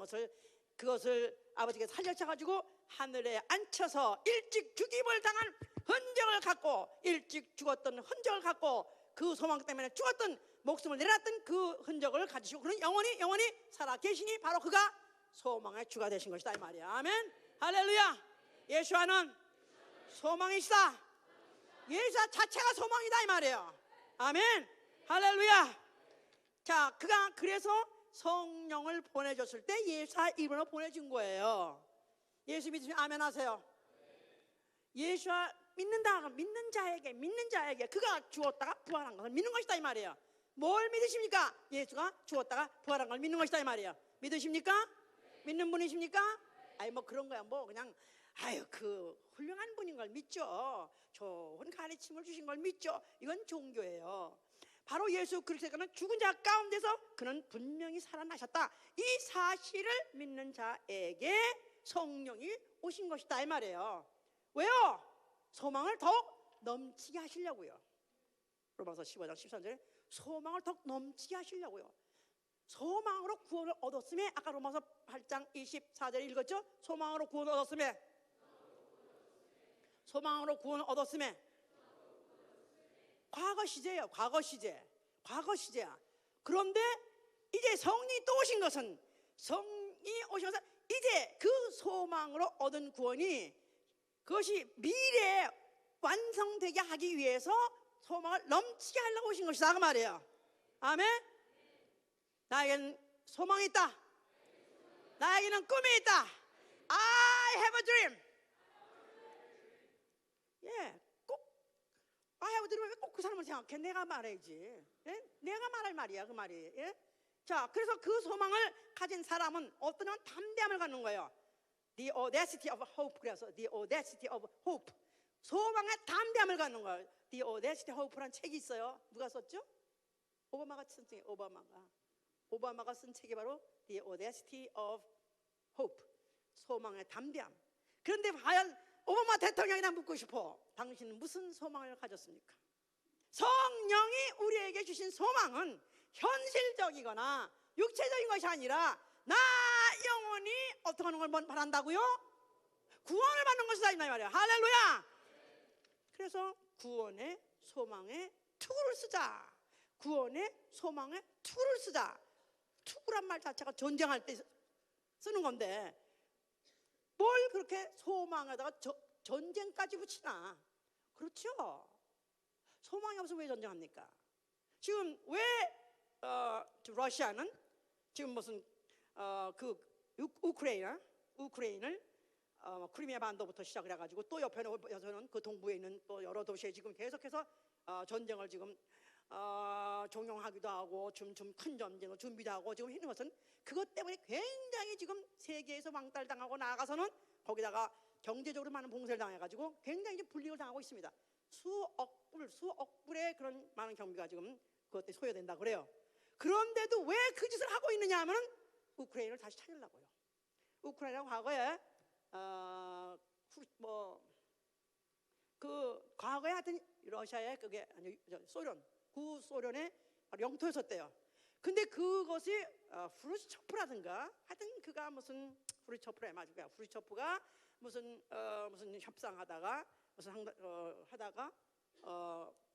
그것을 아버지께서 살려셔가지고 하늘에 앉혀서 일찍 죽임을 당한 흔적을 갖고, 일찍 죽었던 흔적을 갖고, 그 소망 때문에 죽었던 목숨을 내놨던 그 흔적을 가지시고 그는 영원히 살아 계시니 바로 그가 소망의 주가 되신 것이다 이 말이야. 아멘. 할렐루야. 예수와는 소망이시다. 예수 자체가 소망이다 이 말이에요. 아멘. 할렐루야. 자, 그가 그래서 성령을 보내줬을 때 예수와 이름으로 보내준 거예요. 예수 믿으시면 아멘 하세요. 예수와 믿는 자에게 그가 죽었다가 부활한 것을 믿는 것이다 이 말이에요. 뭘 믿으십니까? 예수가 죽었다가 부활한 걸 믿는 것이다 이 말이에요. 믿으십니까? 믿는 분이십니까? 아이 뭐 그런 거야 뭐 그냥 그 훌륭한 분인 걸 믿죠. 좋은 가르침을 주신 걸 믿죠. 이건 종교예요. 바로 예수 그리스도는 죽은 자 가운데서 그는 분명히 살아나셨다, 이 사실을 믿는 자에게 성령이 오신 것이다 이 말이에요. 왜요? 소망을 더욱 넘치게 하시려고요. 로마서 15장 13절에 소망을 더욱 넘치게 하시려고요. 소망으로 구원을 얻었음에, 아까 로마서 8장 24절에 읽었죠? 소망으로 구원을 얻었음에 소망으로 구원을 얻었음에. 과거 시제예요. 과거 시제야. 그런데 이제 성령이 또 오신 것은, 성령이 오셔서 이제 그 소망으로 얻은 구원이 그것이 미래에 완성되게 하기 위해서 소망을 넘치게 하려고 오신 것이다 그 말이에요. 아멘. 나에게는 소망이 있다. 나에게는 꿈이 있다. I have a dream. 예, 꼭 I have a dream. 왜 꼭 그 사람을 생각해? 내가 말해야지. 예? 내가 말할 말이야 그 말이. 예? 자, 그래서 그 소망을 가진 사람은 어떤 담대함을 갖는 거예요. The audacity of hope. 그래서 the audacity of hope. 소망의 담대함을 갖는 거예요. The audacity of hope라는 책이 있어요. 누가 썼죠? 오바마가 쓴 책이, 오바마가 쓴 책이 바로 The audacity of hope. 소망의 담대함. 그런데 과연 오바마 대통령이나 묻고 싶어. 당신은 무슨 소망을 가졌습니까? 성령이 우리에게 주신 소망은 현실적이거나 육체적인 것이 아니라 나 영혼이 어떻게 하는 걸 바란다고요? 구원을 받는 것이다 이 말이야. 할렐루야. 그래서 구원의 소망의 투구를 쓰자. 구원의 소망의 투구를 쓰자. 투구란 말 자체가 전쟁할 때 쓰는 건데 뭘 그렇게 소망에다가 전쟁까지 붙이나. 그렇죠. 소망이 없으면 왜 전쟁합니까? 지금 왜 러시아는 지금 무슨 그 우크레인을 크리미아 반도부터 시작을 해가지고 또 옆에는 그 동부에 있는 또 여러 도시에 지금 계속해서 전쟁을 지금 종용하기도 하고 좀 큰 전쟁을 준비도 하고 지금 있는 것은 그것 때문에 굉장히 지금 세계에서 왕따당하고 나아가서는 거기다가 경제적으로 많은 봉쇄를 당해가지고 굉장히 불이익을 당하고 있습니다. 수억 불의 그런 많은 경비가 지금 그것 때문에 소요된다 그래요. 그런데도 왜 그 짓을 하고 있느냐 하면 우크라이나를 다시 찾으려고요. 우크라이나가 과거에 그 과거에 하여튼 러시아의 그게 아니 구소련의 영토였었대요. 근데 그것이 후르츠초프라든가 하여튼 그가 무슨 후르츠초프래 맞을까요? 후르츠초프가 무슨 협상하다가 하다가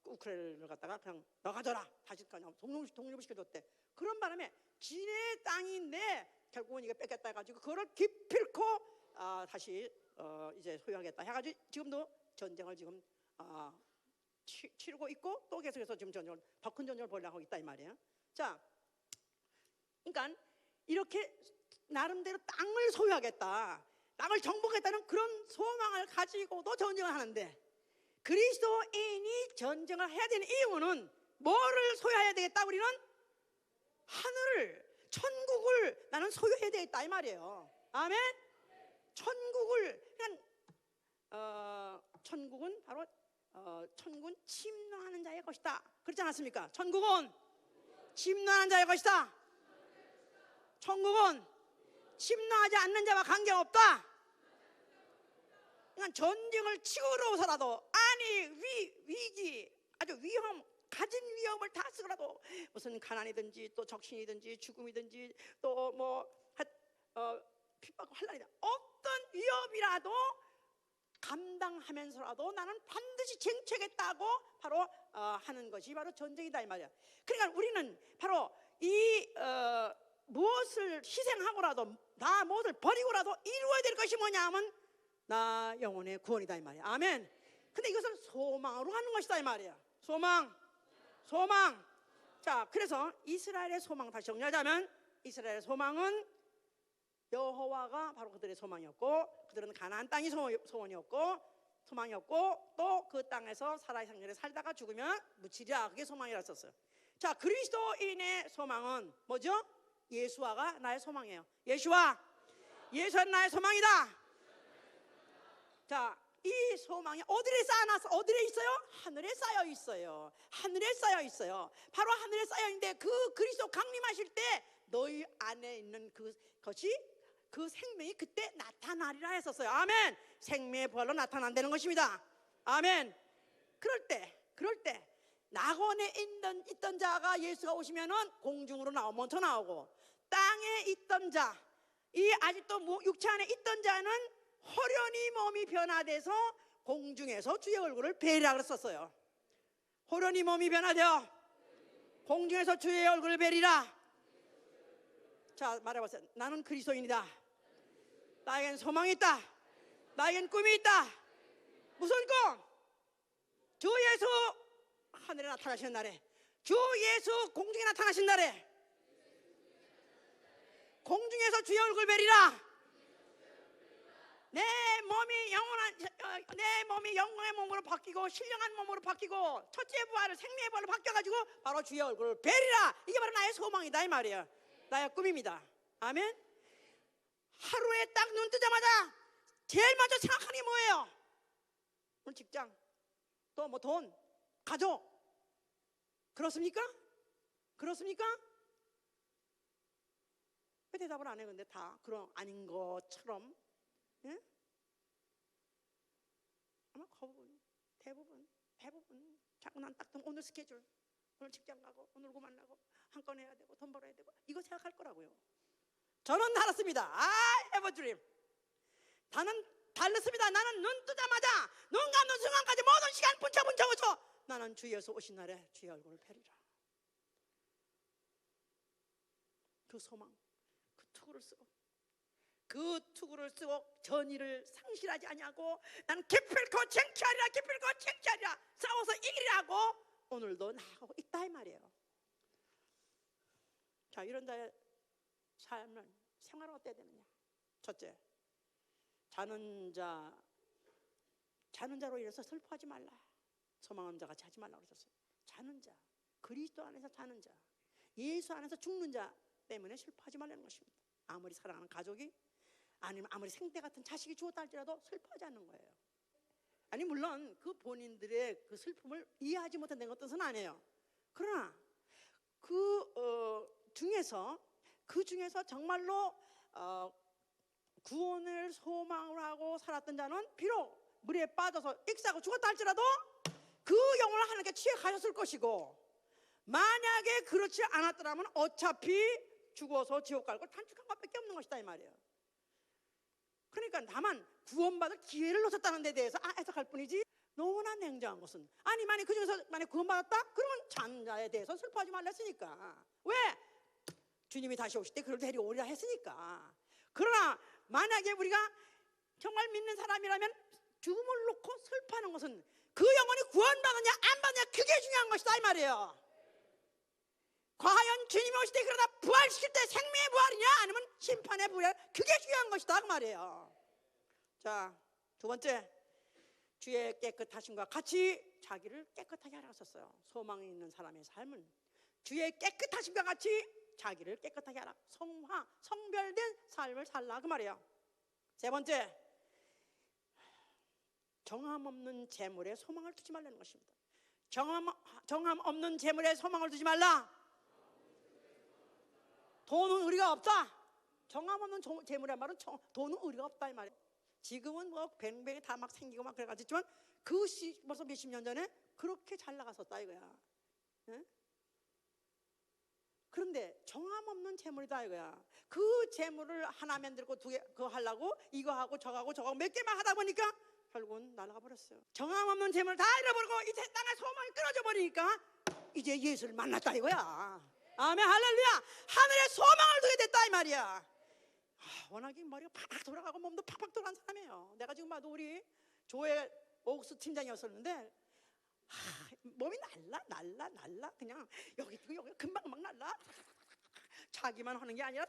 우크라이나를 갖다가 그냥 너 가져라 다시 그냥 독립을 시켜줬대. 그런 바람에 지네 땅인데 결국은 이게 뺏겼다 해가지고 그거를 기필코 다시 이제 소유하겠다 해가지고 지금도 전쟁을 지금 치르고 있고 또 계속해서 지금 더 큰 전쟁을 벌이려고 있다 이 말이에요. 자, 그러니까 이렇게 나름대로 땅을 소유하겠다, 땅을 정복하겠다는 그런 소망을 가지고도 전쟁을 하는데 그리스도인이 전쟁을 해야 되는 이유는 뭐를 소유해야 되겠다? 우리는 하늘을, 천국을 나는 소유해야 되겠다 이 말이에요. 아멘. 천국을 천국은 바로 천국은 침노하는 자의 것이다. 그렇지 않았습니까? 천국은 침노하는 자의 것이다. 천국은 침노하지 않는 자와 관계없다. 그러니까 전쟁을 치고 들어오서라도 위기 아주 가진 위험을 다 쓰고라도 무슨 가난이든지 또 적신이든지 죽음이든지 또 핍박과 환난이다 어떤 위협이라도 감당하면서라도 나는 반드시 쟁취하겠다고 바로 하는 것이 바로 전쟁이다 이 말이야. 그러니까 우리는 바로 이 무엇을 희생하고라도 다 무엇을 버리고라도 이루어야 될 것이 뭐냐 하면 나 영혼의 구원이다 이 말이야. 아멘. 근데 이것을 소망으로 하는 것이다 이 말이야. 소망. 자, 그래서 이스라엘의 소망 다시 정리하자면 이스라엘의 소망은 여호와가 바로 그들의 소망이었고 그들은 가나안 땅이 소망이었고 또 그 땅에서 살아생전에 살다가 죽으면 묻히리라 그게 소망이라 썼어요. 자, 그리스도인의 소망은 뭐죠? 예수와가 나의 소망이에요. 예수와 나의 소망이다. 자, 이 소망이 어디에 있어요? 하늘에 쌓여 있어요. 하늘에 쌓여 있어요. 바로 하늘에 쌓여 있는데 그 그리스도 강림하실 때 너희 안에 있는 그것이 그 생명이 그때 나타나리라 했었어요. 아멘. 생명의 부활로 나타난다는 것입니다. 아멘. 그럴 때 낙원에 있던 자가 예수가 오시면은 공중으로 먼저 나오고 땅에 있던 자, 이 아직도 육체 안에 있던 자는 호련히 몸이 변화돼서 공중에서 주의 얼굴을 뵈리라 그랬었어요. 호련히 몸이 변화되어 공중에서 주의 얼굴을 뵈리라. 자, 말해보세요. 나는 그리스도인이다. 나에겐 소망이 있다. 나에겐 꿈이 있다. 무슨 꿈? 주 예수 하늘에 나타나시는 날에, 주 예수 공중에 나타나신 날에 공중에서 주의 얼굴 뵈리라. 내 몸이 영광의 몸으로 바뀌고 신령한 몸으로 바뀌고 첫째 부활을 생명의 부활로 바뀌어가지고 바로 주의 얼굴을 뵈리라. 이게 바로 나의 소망이다 이 말이에요. 나의 꿈입니다. 아멘. 하루에 딱 눈 뜨자마자 제일 먼저 생각하는 게 뭐예요? 오늘 직장, 또 뭐 돈, 가족. 그렇습니까? 그렇습니까? 왜 대답을 안 해? 근데 다 그런 아닌 것처럼. 예? 아마 대부분 자꾸 난 딱 오늘 스케줄, 오늘 직장 가고 오늘 누구 만나고 한 건 해야 되고 돈 벌어야 되고 이거 생각할 거라고요. 저는 달랐습니다. I have a dream. 나는 달랐습니다. 나는 눈 뜨자마자 눈 감는 순간까지 모든 시간 분쳐 나는 주 예수 오신 날에 주의 얼굴을 뵈리라. 그 소망, 그 투구를 쓰고 전의를 상실하지 아니하고 나는 기필코 쟁취하리라 싸워서 이기리라고 오늘도 나아가고 있다 이 말이에요. 자, 이런 자의 삶은 생활은 어때야 되느냐? 첫째, 자는 자로 인해서 슬퍼하지 말라. 소망하는 자 같이 하지 말라고 그러셨어요. 자는 자, 그리스도 안에서 자는 자, 예수 안에서 죽는 자 때문에 슬퍼하지 말라는 것입니다. 아무리 사랑하는 가족이 아니면 아무리 생태 같은 자식이 죽었다 할지라도 슬퍼하지 않는 거예요. 아니 물론 그 본인들의 그 슬픔을 이해하지 못한다는 것은 아니에요. 그러나 그 중에서 정말로 구원을 소망을 하고 살았던 자는 비록 물에 빠져서 익사하고 죽었다 할지라도 그 영혼을 하나님께 취해가셨을 것이고, 만약에 그렇지 않았더라면 어차피 죽어서 지옥 갈 걸 단축한 것밖에 없는 것이다 이 말이에요. 그러니까 다만 구원받을 기회를 놓쳤다는 데 대해서 해석할 뿐이지, 너무나 냉정한 것은 만약 그 중에서 만약 구원받았다? 그러면 잔자에 대해서 슬퍼하지 말라 했으니까. 왜? 주님이 다시 오실 때 그를 데려오리라 했으니까. 그러나 만약에 우리가 정말 믿는 사람이라면 죽음을 놓고 슬퍼하는 것은 그 영혼이 구원받느냐 안 받느냐 그게 중요한 것이다 이 말이에요. 과연 주님이 오실 때 그러다 부활시킬 때 생명의 부활이냐 아니면 심판의 부활, 그게 중요한 것이다 그 말이에요. 자, 두 번째, 주의 깨끗하심과 같이 자기를 깨끗하게 하라고 썼어요. 소망이 있는 사람의 삶은 주의 깨끗하심과 같이 자기를 깨끗하게 하라. 성별된 삶을 살라 그 말이에요. 세 번째, 정함 없는 재물에 소망을 두지 말라는 것입니다. 정함 없는 재물에 소망을 두지 말라. 돈은 의리가 없다. 정함 없는 재물의 말은 돈은 의리가 없다 이 말이에요. 지금은 뭐 뱅뱅이 다 막 생기고 막 그래가지고 벌써 몇십 년 전에 그렇게 잘 나갔었다 이거야. 네? 그런데 정함 없는 재물이다 이거야. 그 재물을 하나 만들고 두 개 그거 하려고 이거 하고 저거 하고 몇 개만 하다 보니까 결국은 날아가 버렸어요. 정함 없는 재물을 다 잃어버리고 이 땅의 소망이 끊어져 버리니까 이제 예수를 만났다 이거야. 아멘 할렐루야. 하늘에 소망을 두게 됐다 이 말이야. 워낙에 머리가 팍팍 돌아가고 몸도 팍팍 돌아간 사람이에요. 내가 지금 봐도 우리 조회 옥수 팀장이었었는데 몸이 날라 그냥 여기 금방 날라. 자기만 하는 게 아니라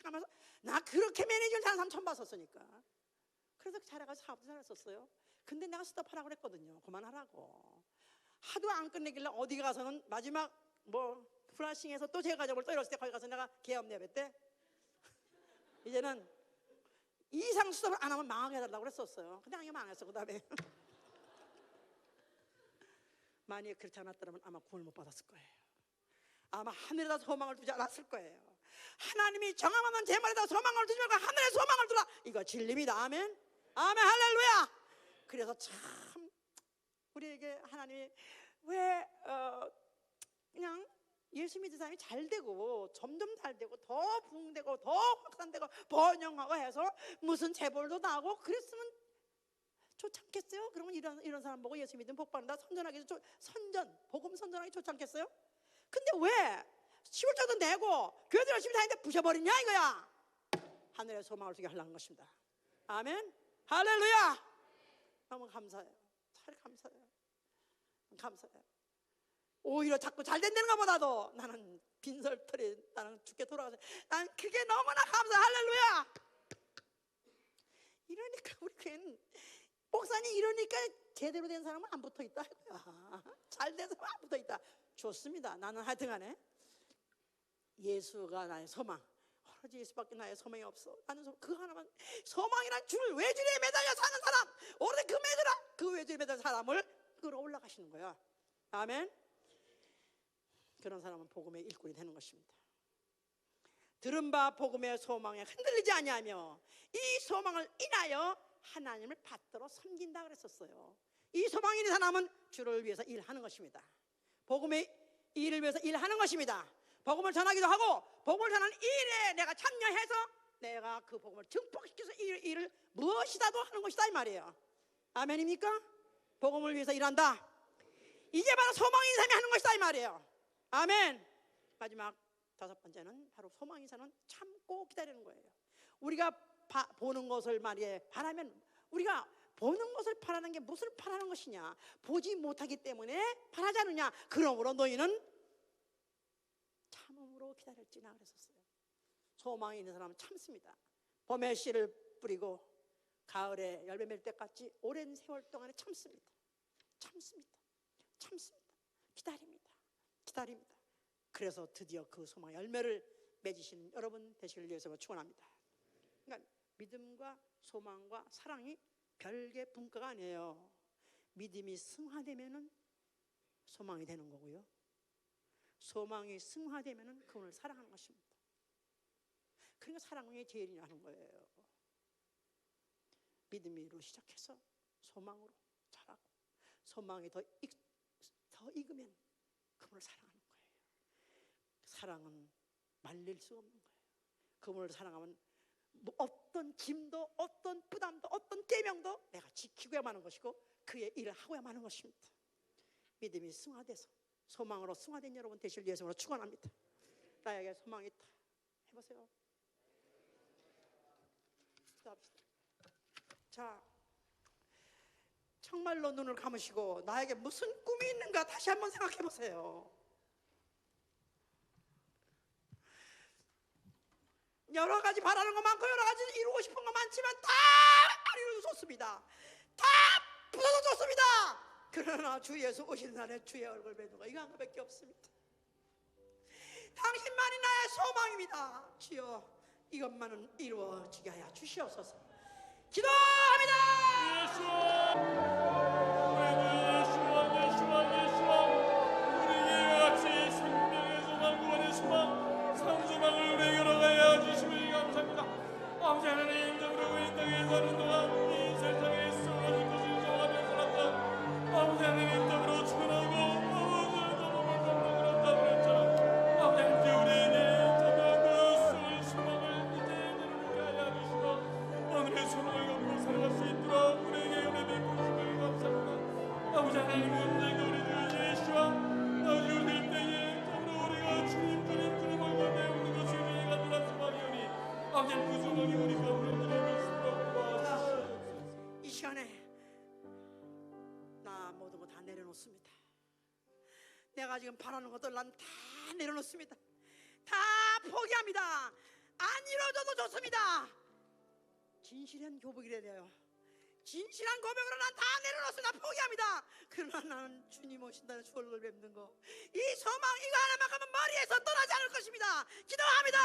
하면서 나 그렇게 매니저를 하는 사람 처음 봤었으니까. 그래서 잘해가지고 사업도 잘했었어요. 근데 내가 스톱하라고 그랬거든요. 그만하라고. 하도 안 끝내길래 어디 가서는 마지막 뭐 플라싱에서 또 제가 가져볼 또 이랬을 때 거기 가서 내가 개업 내뱉대. 이제는 이상 스톱을 안 하면 망하게 해달라고 그랬었어요. 근데 아니 망했어 그 다음에. 만약에 그렇지 않았더라면 아마 구원을 못 받았을 거예요. 아마 하늘에다 소망을 두지 않았을 거예요. 하나님이 정함 없는 재물에다 소망을 두지 말고 하늘에 소망을 두라. 이거 진리입니다. 아멘. 아멘 할렐루야. 그래서 참 우리에게 하나님이 왜 그냥 예수 믿는 사람이 잘 되고 점점 잘 되고 더 부흥되고 더 확산되고 번영하고 해서 무슨 재벌도 나고 그랬으면 좋지 않겠어요? 그러면 이런 사람 보고 예수 믿으면 복 받는다. 선전하기 복음 선전하기 좋지 않겠어요? 근데 왜 11조도 내고 교회들 열심히 다니는데 부셔버리냐 이거야. 하늘의 소망을 주게 하려는 것입니다. 아멘. 할렐루야. 너무 감사해요. 참 감사해요. 감사해요. 오히려 자꾸 잘 된다는 것보다도 나는 빈설털이 나는 죽게 돌아가서 난 그게 너무나 감사해. 할렐루야. 이러니까 우리 교회는 목사님 이러니까 제대로 된 사람은 안 붙어있다. 잘 된 사람은 안 붙어있다. 좋습니다. 나는 하여튼간에 예수가 나의 소망. 오로지 예수밖에 나의 소망이 없어. 나는 그 하나만. 소망이란 줄을 외줄에 매달려 사는 사람, 오로지 그 외줄에 매달려 사람을 끌어올라 가시는 거야. 아멘. 그런 사람은 복음의 일꾼이 되는 것입니다. 들은 바 복음의 소망에 흔들리지 아니하며 이 소망을 인하여 하나님을 받들어 섬긴다 그랬었어요. 이 소망이 있는 사람은 주를 위해서 일하는 것입니다. 복음의 일을 위해서 일하는 것입니다. 복음을 전하기도 하고 복음을 전하는 일에 내가 참여해서 내가 그 복음을 증폭시켜서 이 일을 무엇이라도 하는 것이다 이 말이에요. 아멘입니까? 복음을 위해서 일한다. 이게 바로 소망이 있는 사람이 하는 것이다 이 말이에요. 아멘. 마지막 5번째는 바로 소망이 있는 사람은 참고 기다리는 거예요. 우리가 보는 것을 말이에요. 바라면 우리가 보는 것을 바라는 게 무엇을 바라는 것이냐? 보지 못하기 때문에 바라지 않느냐? 그러므로 너희는 참음으로 기다릴지나 그랬었어요. 소망이 있는 사람은 참습니다. 봄에 씨를 뿌리고 가을에 열매 맺을 때까지 오랜 세월 동안에 참습니다. 기다립니다. 그래서 드디어 그 소망의 열매를 맺으시는 여러분 되시길 위해서 축원합니다. 그러니까 믿음과 소망과 사랑이 별개 분과가 아니에요. 믿음이 승화되면은 소망이 되는 거고요. 소망이 승화되면은 그분을 사랑하는 것입니다. 그러니까 사랑의 제일이라는 거예요. 믿음으로 시작해서 소망으로 자라고 소망이 더 익으면 그분을 사랑하는 거예요. 사랑은 말릴 수 없는 거예요. 그분을 사랑하면 어떤 짐도 어떤 부담도 어떤 계명도 내가 지키고야만 하는 것이고 그의 일을 하고야만 하는 것입니다. 믿음이 승화돼서 소망으로 승화된 여러분 되실 예수로 축원합니다. 나에게 소망이 있다 해보세요. 기도합시다. 자, 정말로 눈을 감으시고 나에게 무슨 꿈이 있는가 다시 한번 생각해 보세요. 여러 가지 바라는 것 많고 여러 가지 이루고 싶은 것 많지만 다 이루어도 좋습니다. 다 부서도 좋습니다. 그러나 주 예수 오시는 날에 주의 얼굴 뵈는 거 이거 하나밖에 없습니다. 당신만이 나의 소망입니다. 주여 이것만은 이루어지게 하여 주시옵소서. 기도합니다. 우리에게 같이 생명의 소망, 구원의 소망, 산소망을 우리에게 열어가여 주심을 감사합니다. 아버지 하나님, 그리고 이 땅에 사는 동안 이 세상에 쏟아진 것을 정하며 살았던 아버지 하나님 땅으로 출근하고 아버지의 도움을 받는 그런 자들처럼 아버지 하나님 우리에게 정말 그 소망을 이제 내려놓게 하여 주시고 오늘의 소망을 갖고 살아갈 수 있도록 우리에게 은혜 베푸심을 감사합니다. 아버지 하나님 언젠가 우리 주 예수와 아버지 우리 때에 정말 우리가 주님 얼굴 배우는 것을 우리가 누라 소망이오니 아버지 그 소망이 우리 가운데 들어갈 수 있도록 도와주시옵소서. 이 시간에 나 모든 거 다 내려놓습니다. 내가 지금 바라는 것들 난 다 내려놓습니다. 다 포기합니다. 안 이루어져도 좋습니다. 진실한 고백이래야 돼요. 진실한 고백으로 난 다 내려놓습니다. 포기합니다. 그러나 나는 주님 오신다는 주 얼굴 뵙는 거 이 소망 이거 하나만큼은 머리에서 떠나지 않을 것입니다. 기도합니다.